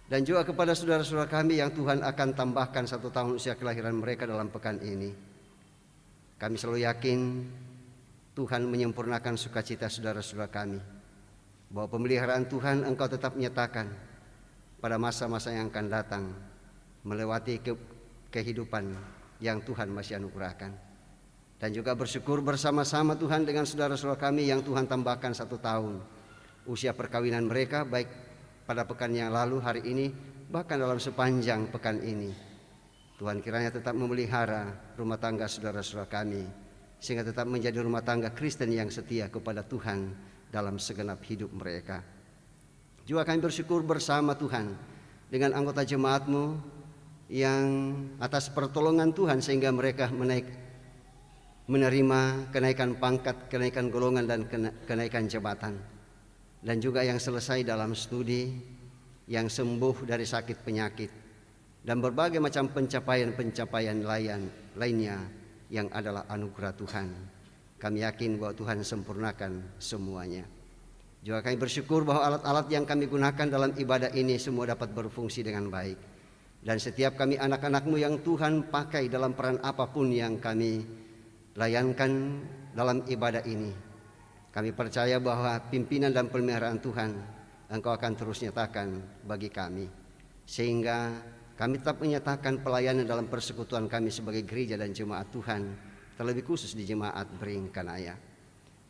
Dan juga kepada saudara-saudara kami yang Tuhan akan tambahkan 1 tahun usia kelahiran mereka dalam pekan ini. Kami selalu yakin Tuhan menyempurnakan sukacita saudara-saudara kami, bahwa pemeliharaan Tuhan Engkau tetap menyatakan pada masa-masa yang akan datang, melewati kehidupan yang Tuhan masih anugerahkan. Dan juga bersyukur bersama-sama Tuhan dengan saudara-saudara kami yang Tuhan tambahkan 1 tahun usia perkawinan mereka, baik pada pekan yang lalu, hari ini, bahkan dalam sepanjang pekan ini. Tuhan kiranya tetap memelihara rumah tangga saudara-saudara kami, sehingga tetap menjadi rumah tangga Kristen yang setia kepada Tuhan dalam segenap hidup mereka. Juga kami bersyukur bersama Tuhan dengan anggota jemaat-Mu yang atas pertolongan Tuhan sehingga mereka menerima kenaikan pangkat, kenaikan golongan, dan kenaikan jabatan. Dan juga yang selesai dalam studi, yang sembuh dari sakit penyakit, dan berbagai macam pencapaian-pencapaian lainnya yang adalah anugerah Tuhan. Kami yakin bahwa Tuhan sempurnakan semuanya. Juga kami bersyukur bahwa alat-alat yang kami gunakan dalam ibadah ini semua dapat berfungsi dengan baik. Dan setiap kami anak-anak-Mu yang Tuhan pakai dalam peran apapun yang kami layankan dalam ibadah ini, kami percaya bahwa pimpinan dan pemeliharaan Tuhan Engkau akan terus nyatakan bagi kami, sehingga kami tetap menyatakan pelayanan dalam persekutuan kami sebagai gereja dan jemaat Tuhan, terlebih khusus di jemaat Bering Kanaya.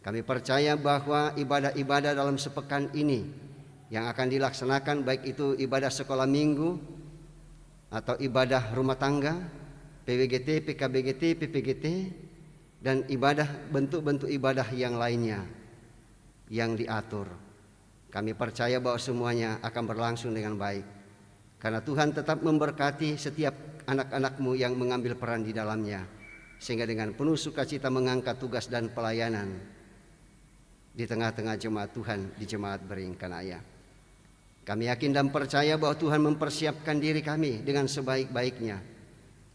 Kami percaya bahwa ibadah-ibadah dalam sepekan ini yang akan dilaksanakan, baik itu ibadah sekolah minggu atau ibadah rumah tangga, PWGT, PKBGT, PPGT, dan ibadah bentuk-bentuk ibadah yang lainnya yang diatur, kami percaya bahwa semuanya akan berlangsung dengan baik, karena Tuhan tetap memberkati setiap anak-anak-Mu yang mengambil peran di dalamnya, sehingga dengan penuh sukacita mengangkat tugas dan pelayanan di tengah-tengah jemaat Tuhan di jemaat Bering Kanaya. Kami yakin dan percaya bahwa Tuhan mempersiapkan diri kami dengan sebaik-baiknya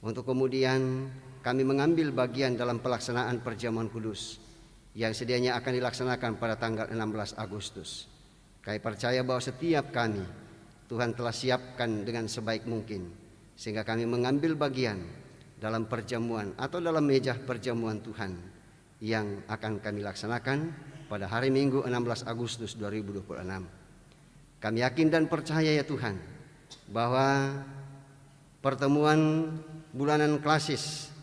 untuk kemudian kami mengambil bagian dalam pelaksanaan perjamuan kudus yang sedianya akan dilaksanakan pada tanggal 16 Agustus. Kami percaya bahwa setiap kami Tuhan telah siapkan dengan sebaik mungkin, sehingga kami mengambil bagian dalam perjamuan atau dalam meja perjamuan Tuhan yang akan kami laksanakan pada hari Minggu 16 Agustus 2026. Kami yakin dan percaya ya Tuhan bahwa pertemuan bulanan klasis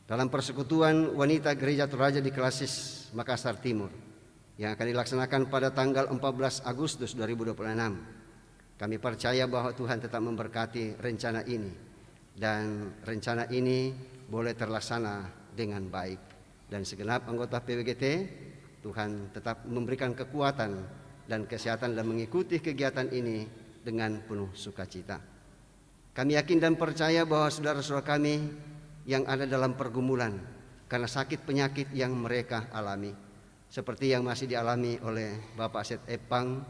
dalam persekutuan wanita Gereja Toraja di Klasis Makassar Timur yang akan dilaksanakan pada tanggal 14 Agustus 2026, kami percaya bahwa Tuhan tetap memberkati rencana ini, dan rencana ini boleh terlaksana dengan baik, dan segenap anggota PWGT Tuhan tetap memberikan kekuatan dan kesehatan dan mengikuti kegiatan ini dengan penuh sukacita. Kami yakin dan percaya bahwa saudara-saudara kami yang ada dalam pergumulan karena sakit penyakit yang mereka alami, seperti yang masih dialami oleh Bapak Set Epang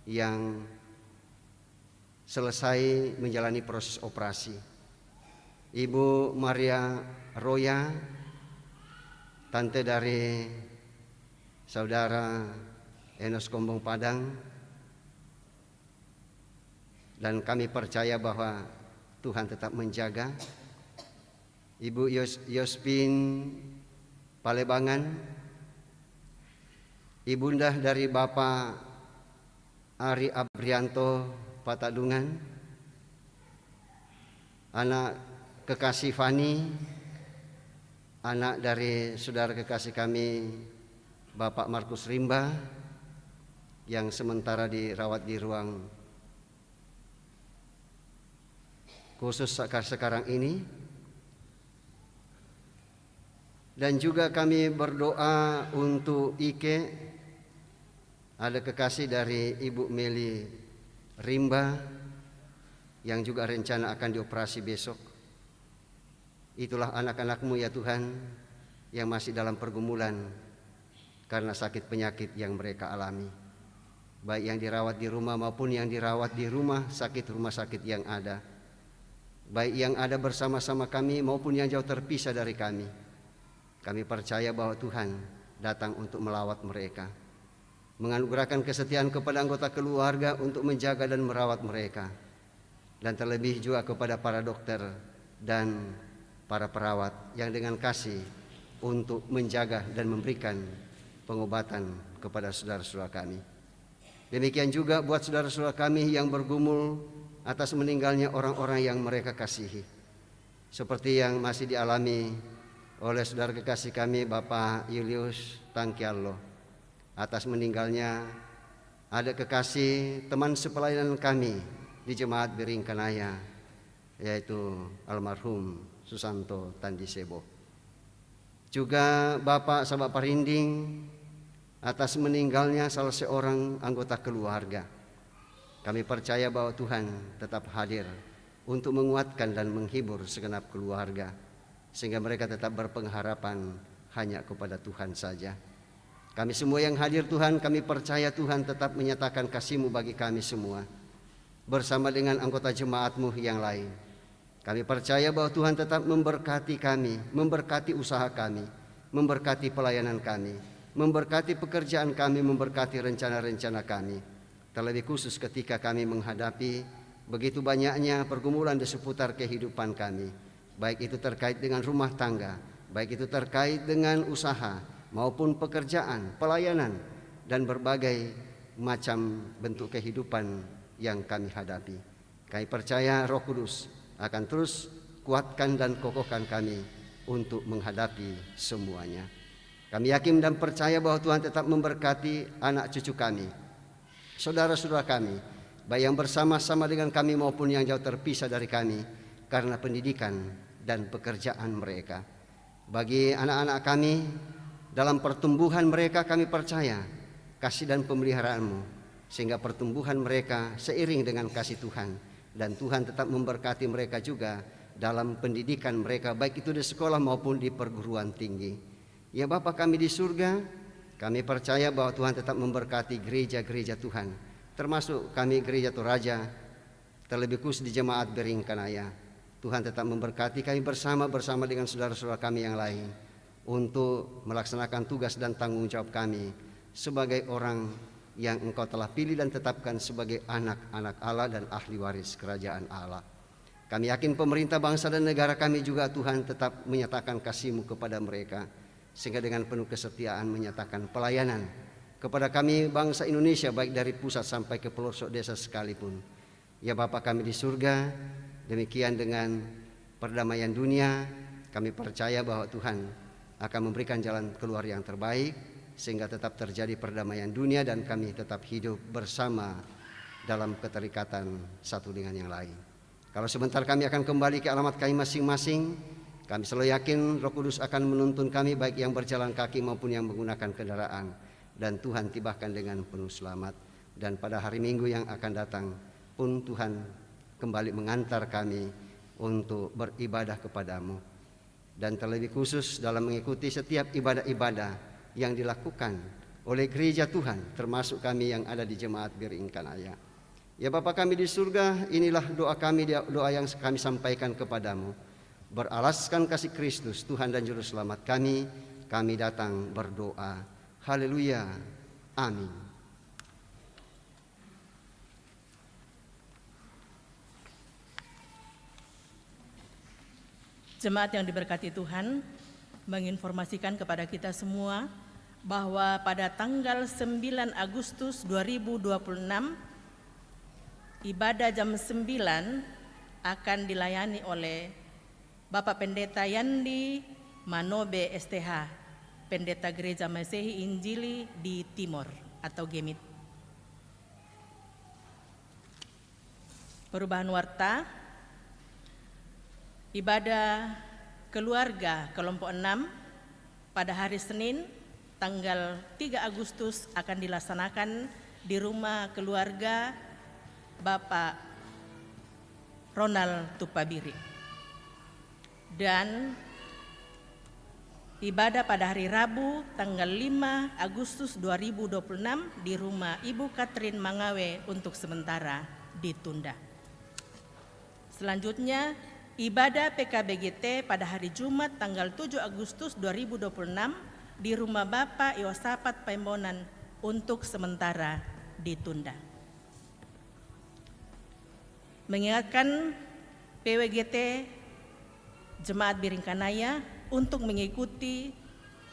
yang selesai menjalani proses operasi, Ibu Maria Roya, tante dari Saudara Enos Kombong Padang, dan kami percaya bahwa Tuhan tetap menjaga Ibu Yospin Palebangan, ibunda dari Bapak Ari Abrianto Patadungan, anak kekasih Fani, anak dari saudara kekasih kami Bapak Markus Rimba yang sementara dirawat di ruang khusus sekarang ini. Dan juga kami berdoa untuk Ike, ada kekasih dari Ibu Meli Rimba yang juga rencana akan dioperasi besok. Itulah anak-anak-Mu ya Tuhan yang masih dalam pergumulan karena sakit penyakit yang mereka alami, baik yang dirawat di rumah maupun yang dirawat di rumah sakit yang ada, baik yang ada bersama-sama kami maupun yang jauh terpisah dari kami. Kami percaya bahwa Tuhan datang untuk melawat mereka, menganugerahkan kesetiaan kepada anggota keluarga untuk menjaga dan merawat mereka, dan terlebih juga kepada para dokter dan para perawat yang dengan kasih untuk menjaga dan memberikan pengobatan kepada saudara-saudara kami. Demikian juga buat saudara-saudara kami yang bergumul atas meninggalnya orang-orang yang mereka kasihi, seperti yang masih dialami oleh saudara kekasih kami Bapak Julius Tangkiallo. Atas meninggalnya ada kekasih teman sepelayanan kami di jemaat Bering Kanaya, yaitu almarhum Susanto Tandisebo. Juga Bapak Sabak Parinding atas meninggalnya salah seorang anggota keluarga. Kami percaya bahwa Tuhan tetap hadir untuk menguatkan dan menghibur segenap keluarga, sehingga mereka tetap berpengharapan hanya kepada Tuhan saja. Kami semua yang hadir Tuhan, kami percaya Tuhan tetap menyatakan kasih-Mu bagi kami semua, bersama dengan anggota jemaat-Mu yang lain. Kami percaya bahwa Tuhan tetap memberkati kami, memberkati usaha kami, memberkati pelayanan kami, memberkati pekerjaan kami, memberkati rencana-rencana kami, terlebih khusus ketika kami menghadapi Begitu banyaknya pergumulan di seputar kehidupan kami, baik itu terkait dengan rumah tangga, baik itu terkait dengan usaha maupun pekerjaan, pelayanan, dan berbagai macam bentuk kehidupan yang kami hadapi. Kami percaya Roh Kudus akan terus kuatkan dan kokohkan kami untuk menghadapi semuanya. Kami yakin dan percaya bahwa Tuhan tetap memberkati anak cucu kami, saudara-saudara kami, baik yang bersama-sama dengan kami maupun yang jauh terpisah dari kami karena pendidikan dan pekerjaan mereka. Bagi anak-anak kami, dalam pertumbuhan mereka kami percaya kasih dan pemeliharaan-Mu, sehingga pertumbuhan mereka seiring dengan kasih Tuhan, dan Tuhan tetap memberkati mereka juga dalam pendidikan mereka, baik itu di sekolah maupun di perguruan tinggi. Ya Bapa kami di surga, kami percaya bahwa Tuhan tetap memberkati gereja-gereja Tuhan, termasuk kami Gereja Toraja, terlebih khusus di Jemaat Beringkanaya. Tuhan tetap memberkati kami bersama dengan saudara-saudara kami yang lain untuk melaksanakan tugas dan tanggung jawab kami sebagai orang yang Engkau telah pilih dan tetapkan sebagai anak-anak Allah dan ahli waris kerajaan Allah. Kami yakin pemerintah bangsa dan negara kami juga Tuhan tetap menyatakan kasih-Mu kepada mereka, sehingga dengan penuh kesetiaan menyatakan pelayanan kepada kami bangsa Indonesia, baik dari pusat sampai ke pelosok desa sekalipun. Ya Bapa kami di surga, demikian dengan perdamaian dunia, kami percaya bahwa Tuhan akan memberikan jalan keluar yang terbaik, sehingga tetap terjadi perdamaian dunia dan kami tetap hidup bersama dalam keterikatan satu dengan yang lain. Kalau sebentar kami akan kembali ke alamat kami masing-masing, kami selalu yakin Roh Kudus akan menuntun kami baik yang berjalan kaki maupun yang menggunakan kendaraan, dan Tuhan tibakan dengan penuh selamat. Dan pada hari Minggu yang akan datang pun Tuhan kembali mengantar kami untuk beribadah kepadamu, dan terlebih khusus dalam mengikuti setiap ibadah-ibadah yang dilakukan oleh gereja Tuhan, termasuk kami yang ada di Jemaat Beringkanaya. Ya Bapa kami di surga, inilah doa kami, doa yang kami sampaikan kepadamu. Beralaskan kasih Kristus Tuhan dan Juru Selamat kami datang berdoa. Haleluya. Amin. Jemaat yang diberkati Tuhan, menginformasikan kepada kita semua bahwa pada tanggal 9 Agustus 2026 ibadah jam 9 akan dilayani oleh Bapak Pendeta Yandi Manobe STH, Pendeta Gereja Masehi Injili di Timor atau Gemit. Perubahan warta, ibadah keluarga kelompok 6 pada hari Senin tanggal 3 Agustus akan dilaksanakan di rumah keluarga Bapak Ronald Tupabiri. Dan ibadah pada hari Rabu tanggal 5 Agustus 2026 di rumah Ibu Katrin Mangawe untuk sementara ditunda. Selanjutnya ibadah PKBGT pada hari Jumat tanggal 7 Agustus 2026 di rumah Bapak Yosapat Paimbonan untuk sementara ditunda. Mengingatkan PWGT Jemaat Beringkanaya untuk mengikuti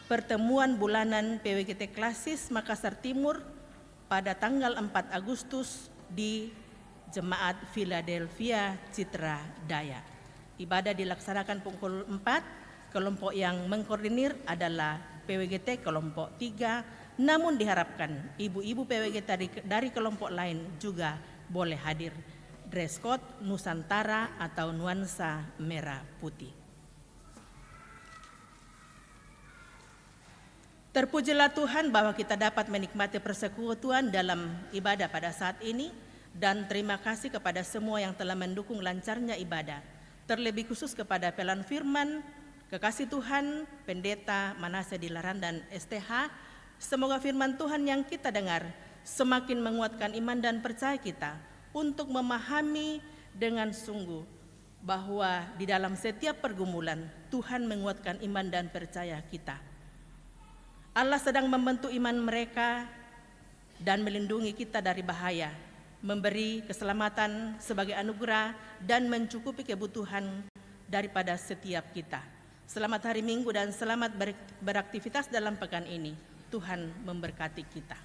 pertemuan bulanan PWGT Klasis Makassar Timur pada tanggal 4 Agustus di Jemaat Philadelphia Citra Daya. Ibadah dilaksanakan pukul 4, kelompok yang mengkoordinir adalah PWGT kelompok 3, namun diharapkan ibu-ibu PWGT dari kelompok lain juga boleh hadir. Dress code Nusantara atau nuansa merah putih. Terpujilah Tuhan bahwa kita dapat menikmati persekutuan dalam ibadah pada saat ini, dan terima kasih kepada semua yang telah mendukung lancarnya ibadah, terlebih khusus kepada pelan firman, kekasih Tuhan, Pendeta Manase Dilaran dan STH. Semoga firman Tuhan yang kita dengar semakin menguatkan iman dan percaya kita untuk memahami dengan sungguh bahwa di dalam setiap pergumulan Tuhan menguatkan iman dan percaya kita. Allah sedang membentuk iman mereka dan melindungi kita dari bahaya, memberi keselamatan sebagai anugerah dan mencukupi kebutuhan daripada setiap kita. Selamat hari Minggu dan selamat beraktivitas dalam pekan ini. Tuhan memberkati kita.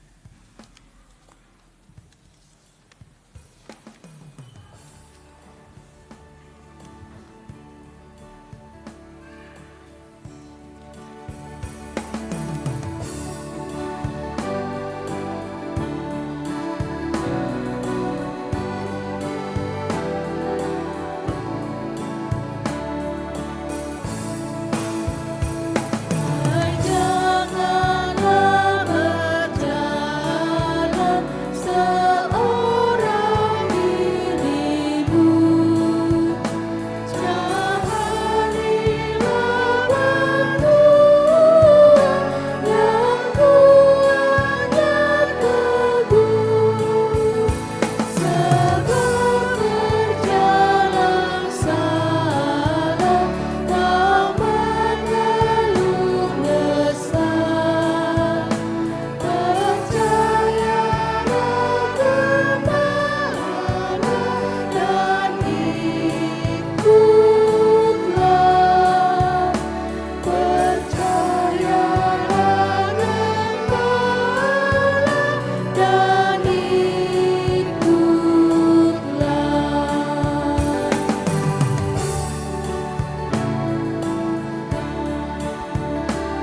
Janganlah berjalan seorang dirimu, carilah bantuan yang kuat dan teguh, sebab berjalan salah tak mengeluh lesah. Percayalah kepadanya dan ikutlah. Percayalah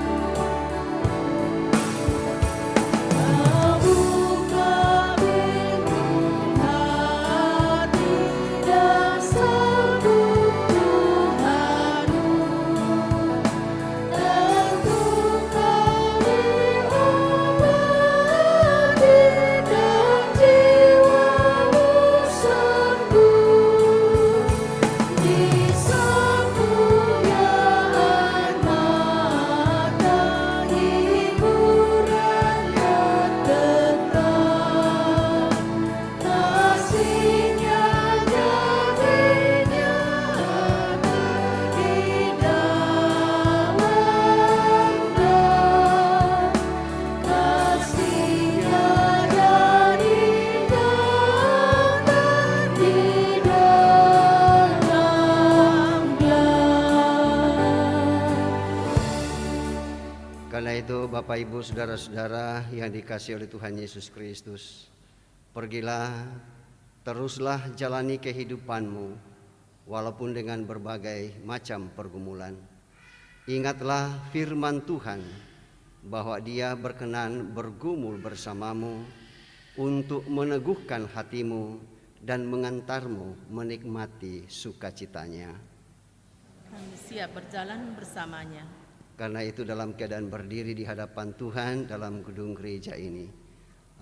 kepadanya dan buka pintu hati dan sambut Tuhanmu. Tentu kau diobati dan jiwamu sembuh. Di sembuhyaan mata hiburannya tetap, kasihnya jadi nyata di dalamnya, kasihnya jadi nyata di dalamnya. Karena itu Bapak Ibu saudara-saudara yang dikasihi oleh Tuhan Yesus Kristus, pergilah, teruslah jalani kehidupanmu walaupun dengan berbagai macam pergumulan. Ingatlah firman Tuhan bahwa Dia berkenan bergumul bersamamu untuk meneguhkan hatimu dan mengantarmu menikmati sukacitanya. Kami siap berjalan bersamanya. Karena itu dalam keadaan berdiri di hadapan Tuhan dalam gedung gereja ini,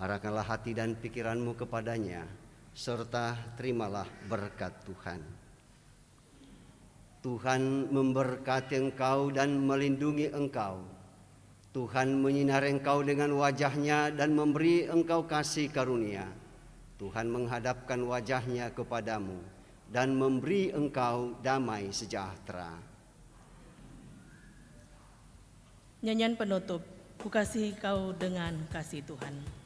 arahkanlah hati dan pikiranmu kepadanya, serta terimalah berkat Tuhan. Tuhan memberkati engkau dan melindungi engkau. Tuhan menyinari engkau dengan wajah-Nya dan memberi engkau kasih karunia. Tuhan menghadapkan wajah-Nya kepadamu dan memberi engkau damai sejahtera. Nyanyian penutup, ku kasihi kau dengan kasih Tuhan.